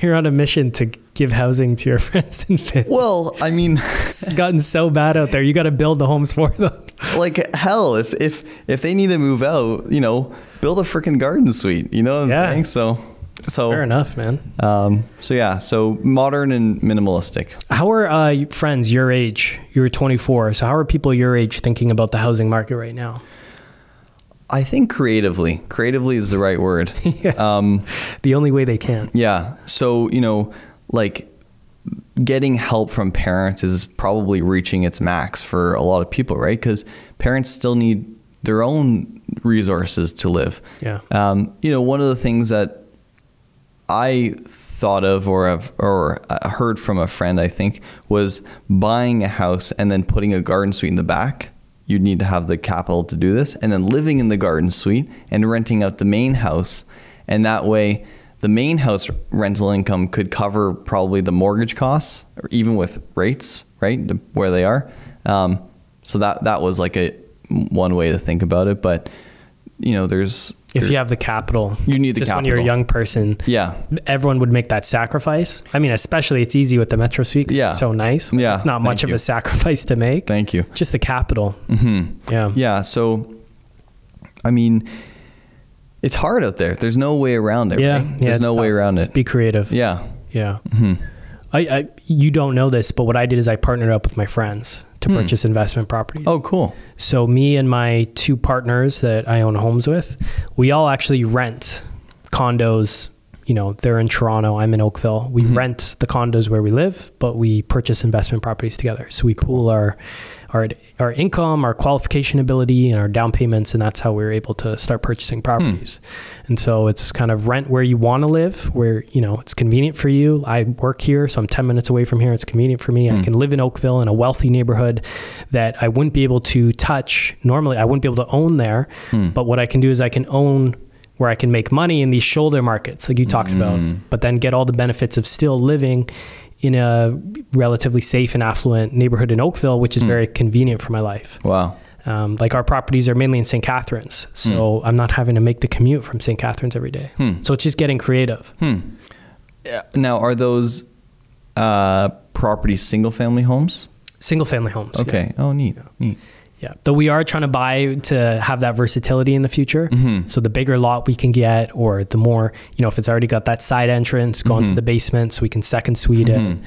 You're on a mission to give housing to your friends and family. Well, I mean, it's gotten so bad out there. You got to build the homes for them. Like, hell, if they need to move out, build a freaking garden suite. You know what I'm saying? So fair enough, man. So modern and minimalistic. How are friends your age? You're 24. So how are people your age thinking about the housing market right now? I think creatively is the right word. The only way they can. Yeah. So, like getting help from parents is probably reaching its max for a lot of people, right? Because parents still need their own resources to live. Yeah. One of the things that I thought of or heard from a friend, I think, was buying a house and then putting a garden suite in the back. You'd need to have the capital to do this, and then living in the garden suite and renting out the main house. And that way the main house rental income could cover probably the mortgage costs, or even with rates, right, where they are. So that was like one way to think about it. But if you have the capital, you need the just capital. When you're a young person, everyone would make that sacrifice. I mean, especially it's easy with the Metro Suite. Yeah. So nice. Yeah. It's not much of a sacrifice to make. Thank you. Just the capital. Mm-hmm. Yeah. Yeah. So, I mean, it's hard out there. There's no way around it. Yeah. Right? There's no way around it. Be creative. Yeah. Yeah. Mm-hmm. You don't know this, but what I did is I partnered up with my friends to purchase investment properties. Oh, cool. So me and my two partners that I own homes with, we all actually rent condos. They're in Toronto, I'm in Oakville. We rent the condos where we live, but we purchase investment properties together. So we pool our income, our qualification ability, and our down payments, and that's how we were able to start purchasing properties. And so it's kind of rent where you want to live, where it's convenient for you. I work here, so I'm 10 minutes away from here. It's convenient for me. I can live in Oakville in a wealthy neighborhood that I wouldn't be able to touch. Normally, I wouldn't be able to own there, but what I can do is I can own where I can make money in these shoulder markets like you talked about, but then get all the benefits of still living in a relatively safe and affluent neighborhood in Oakville, which is very convenient for my life. Wow. Like our properties are mainly in St. Catharines, so I'm not having to make the commute from St. Catharines every day. So it's just getting creative. Now, are those properties single-family homes? Single-family homes. Okay. Yeah. Oh, neat. Neat. Yeah. Though we are trying to buy to have that versatility in the future. So the bigger lot we can get, or the more, if it's already got that side entrance, go into the basement so we can second suite it.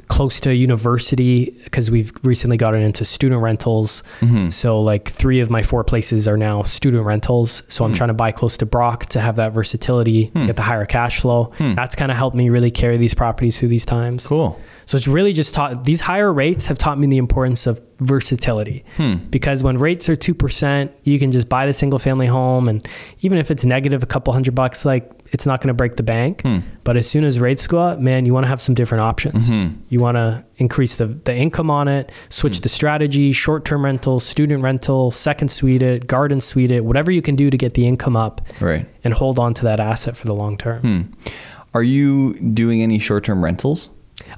Close to a university, because we've recently gotten into student rentals. So like 3 of my 4 places are now student rentals. So I'm trying to buy close to Brock to have that versatility, get the higher cash flow. That's kind of helped me really carry these properties through these times. Cool. So it's really just these higher rates have taught me the importance of versatility, because when rates are 2%, you can just buy the single family home. And even if it's negative a couple $100, like it's not going to break the bank. But as soon as rates go up, man, you want to have some different options. You want to increase the income on it, switch the strategy, short-term rental, student rental, second suite it, garden suite it, whatever you can do to get the income up, right, and hold on to that asset for the long term. Are you doing any short-term rentals?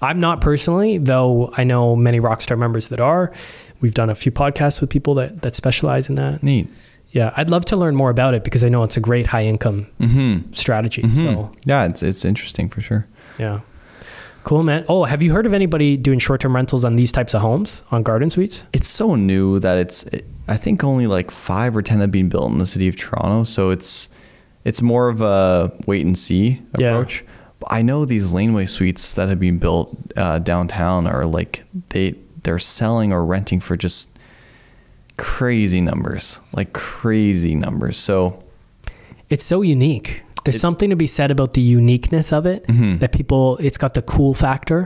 I'm not personally, though I know many Rockstar members that are. We've done a few podcasts with people that specialize in that. Neat. Yeah, I'd love to learn more about it because I know it's a great high income strategy. So yeah, it's interesting for sure. Yeah. Cool, man. Oh, have you heard of anybody doing short-term rentals on these types of homes, on garden suites? It's so new that I think only like 5 or 10 have been built in the city of Toronto. So it's more of a wait and see approach. Yeah. I know these laneway suites that have been built downtown are like they're selling or renting for just crazy numbers, So it's so unique. There's something to be said about the uniqueness of it, that it's got the cool factor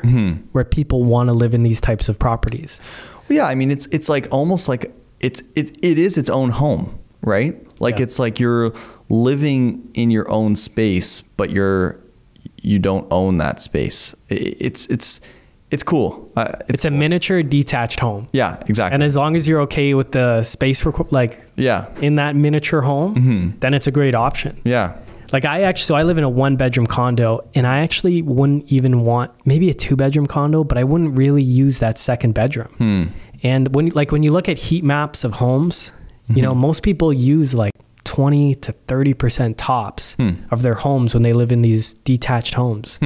where people want to live in these types of properties. Well, yeah, I mean, it's like almost like it is its own home, right? Like it's like you're living in your own space, but you don't own that space. It's cool. It's a miniature detached home. Yeah, exactly. And as long as you're okay with the space in that miniature home, then it's a great option. Yeah. Like so I live in a 1-bedroom condo, and I actually wouldn't even want maybe a 2-bedroom condo, but I wouldn't really use that second bedroom. And when you look at heat maps of homes, most people use like 20 to 30% tops of their homes when they live in these detached homes.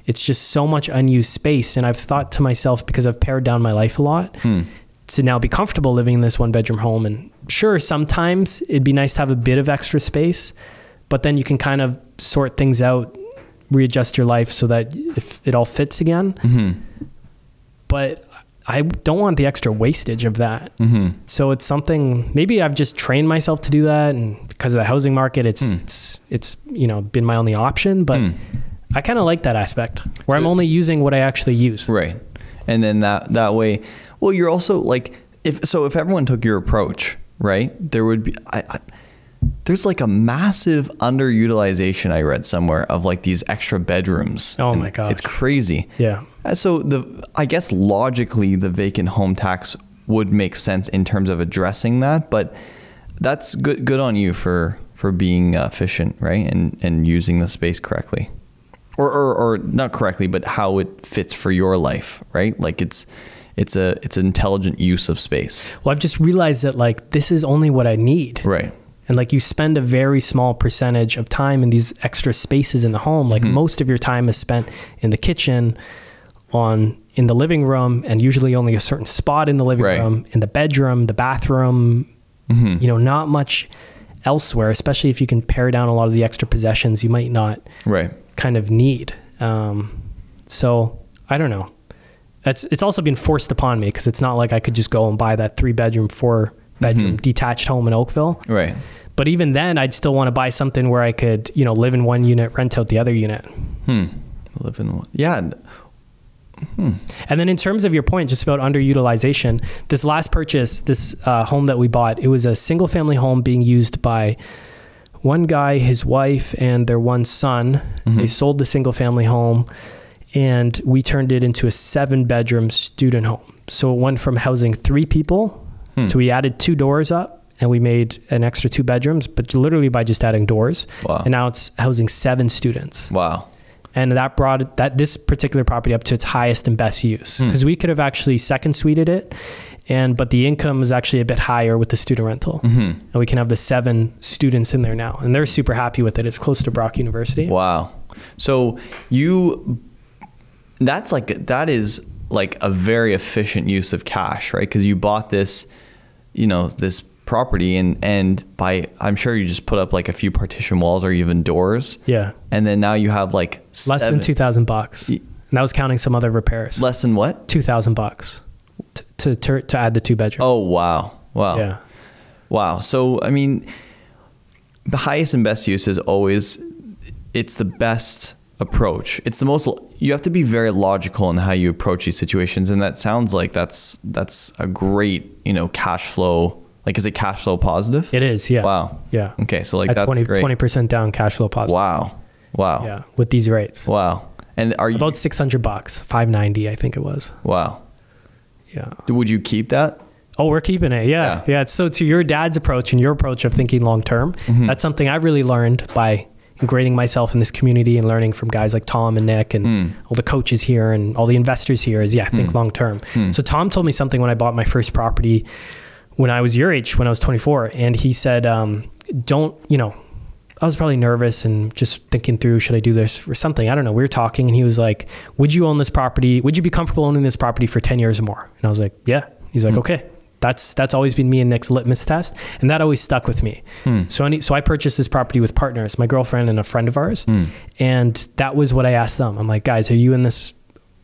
It's just so much unused space. And I've thought to myself, because I've pared down my life a lot, to now be comfortable living in this 1-bedroom home. And sure, sometimes it'd be nice to have a bit of extra space, but then you can kind of sort things out, readjust your life so that if it all fits again. But I don't want the extra wastage of that. So it's something, maybe I've just trained myself to do that, and because of the housing market, it's you know, been my only option. But I kind of like that aspect where I'm only using what I actually use. Right. And then that way, well, you're also like, if everyone took your approach, right, there would be, there's like a massive underutilization, I read somewhere, of like these extra bedrooms. Oh my gosh. It's crazy. Yeah. So I guess logically the vacant home tax would make sense in terms of addressing that, but that's good on you for being efficient, right? And using the space correctly. Or not correctly, but how it fits for your life, right? Like it's an intelligent use of space. Well, I've just realized that like this is only what I need. Right. And like you spend a very small percentage of time in these extra spaces in the home. Like most of your time is spent in the kitchen, in the living room, and usually only a certain spot in the living room, in the bedroom, the bathroom, you know, not much elsewhere, especially if you can pare down a lot of the extra possessions you might not kind of need. So I don't know. It's also been forced upon me because it's not like I could just go and buy that 3-bedroom, 4-bedroom detached home in Oakville. Right. But even then, I'd still want to buy something where I could, you know, live in one unit, rent out the other unit. Live in one. Yeah. And then in terms of your point, just about underutilization, this last purchase, this home that we bought, it was a single family home being used by one guy, his wife, and their one son. They sold the single family home and we turned it into a 7-bedroom student home. So it went from housing 3 people to we added 2 doors up and we made an extra 2 bedrooms, but literally by just adding doors. Wow. And now it's housing 7 students. Wow. And that brought this particular property up to its highest and best use, because we could have actually second suited it, but the income is actually a bit higher with the student rental, and we can have the 7 students in there now, and they're super happy with it. It's close to Brock University. Wow. So that is like a very efficient use of cash, right? Because you bought this, you know, this property and I'm sure you just put up like a few partition walls or even doors. Yeah. And then now you have like less than $2,000. And that was counting some other repairs. Less than what? $2,000 to add the 2 bedrooms. Oh, wow. Wow. Yeah. Wow. So, I mean, the highest and best use is always, it's the best approach. It's the most, you have to be very logical in how you approach these situations. And that sounds like that's a great, you know, cash flow. Like, is it cash flow positive? It is, yeah. Wow. Yeah. Okay, so like at that's 20% down cash flow positive. Wow. Wow. Yeah, with these rates. Wow. And are you about $600, $590, I think it was. Wow. Yeah. Would you keep that? Oh, we're keeping it. Yeah. Yeah. So to your dad's approach and your approach of thinking long term, that's something I've really learned by ingraining myself in this community and learning from guys like Tom and Nick and all the coaches here and all the investors here is think long term. So Tom told me something when I bought my first property when I was your age, when I was 24. And he said, don't, you know, I was probably nervous and just thinking through, should I do this or something? I don't know. We were talking and he was like, would you own this property? Would you be comfortable owning this property for 10 years or more? And I was like, yeah. He's like, okay. That's always been me and Nick's litmus test. And that always stuck with me. So I purchased this property with partners, my girlfriend and a friend of ours. And that was what I asked them. I'm like, guys, are you in this,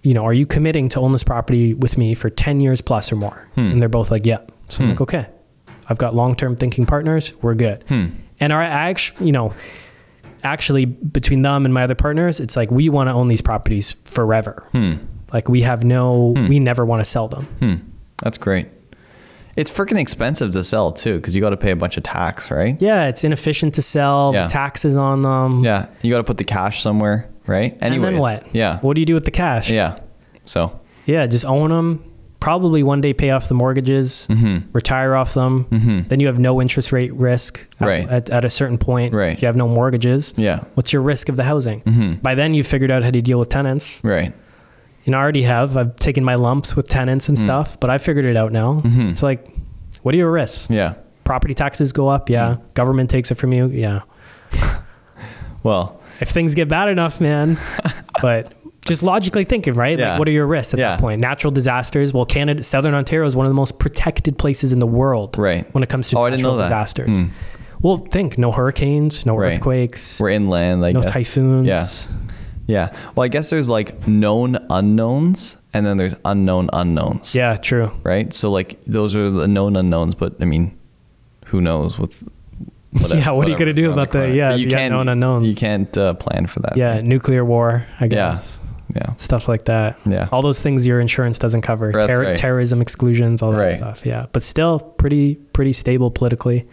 you know, are you committing to own this property with me for 10 years plus or more? And they're both like, yeah. So I'm like, okay, I've got long-term thinking partners. We're good. And actually between them and my other partners, it's like, we want to own these properties forever. Like we never want to sell them. That's great. It's freaking expensive to sell too, because you got to pay a bunch of tax, right? Yeah, it's inefficient to sell. The taxes on them. Yeah, you got to put the cash somewhere, right? Anyways, and then what? Yeah. What do you do with the cash? Yeah. So. Yeah, just own them. Probably one day pay off the mortgages, retire off them. Then you have no interest rate risk at a certain point. Right. You have no mortgages. Yeah. What's your risk of the housing? By then you've figured out how to deal with tenants. Right. You know, I already have. I've taken my lumps with tenants and stuff, but I figured it out now. It's like, what are your risks? Yeah. Property taxes go up. Yeah. Government takes it from you. Yeah. Well, if things get bad enough, man, but Just logically thinking, right? Yeah. Like, what are your risks at that point? Natural disasters. Well, Canada, Southern Ontario is one of the most protected places in the world, right, when it comes to natural disasters. Well, think no hurricanes, no earthquakes. We're inland, like no typhoons. Yeah. Well, I guess there's like known unknowns, and then there's unknown unknowns. Yeah, true. Right. So like those are the known unknowns, but I mean, who knows with. What are you going to do about the unknown unknowns? You can't plan for that. Yeah, nuclear war, I guess. Yeah. Stuff like that. Yeah. All those things your insurance doesn't cover. Terrorism exclusions, all that stuff. Yeah. But still pretty stable politically.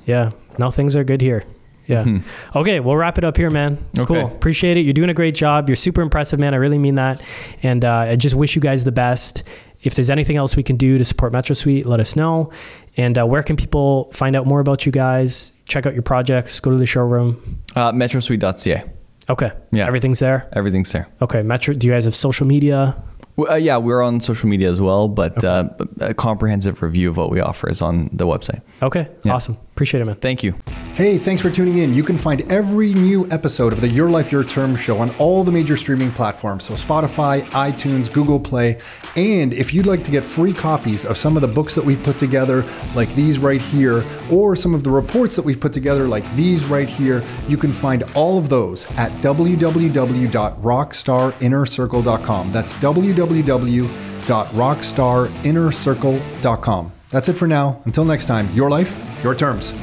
Yeah. No, things are good here. Yeah. Okay, we'll wrap it up here, man. Okay. Cool. Appreciate it. You're doing a great job. You're super impressive, man. I really mean that. And I just wish you guys the best. If there's anything else we can do to support MetroSuite, let us know. And where can people find out more about you guys? Check out your projects. Go to the showroom. Metrosuite.ca. Okay. Yeah. Everything's there? Everything's there. Okay. Metro. Do you guys have social media? Yeah, we're on social media as well, but a comprehensive review of what we offer is on the website. Okay. Yeah. Awesome. Appreciate it, man. Thank you. Hey, thanks for tuning in. You can find every new episode of the Your Life, Your Term show on all the major streaming platforms. So Spotify, iTunes, Google Play. And if you'd like to get free copies of some of the books that we've put together, like these right here, or some of the reports that we've put together, like these right here, you can find all of those at www.rockstarinnercircle.com. That's www.rockstarinnercircle.com. That's it for now. Until next time, your life, your terms.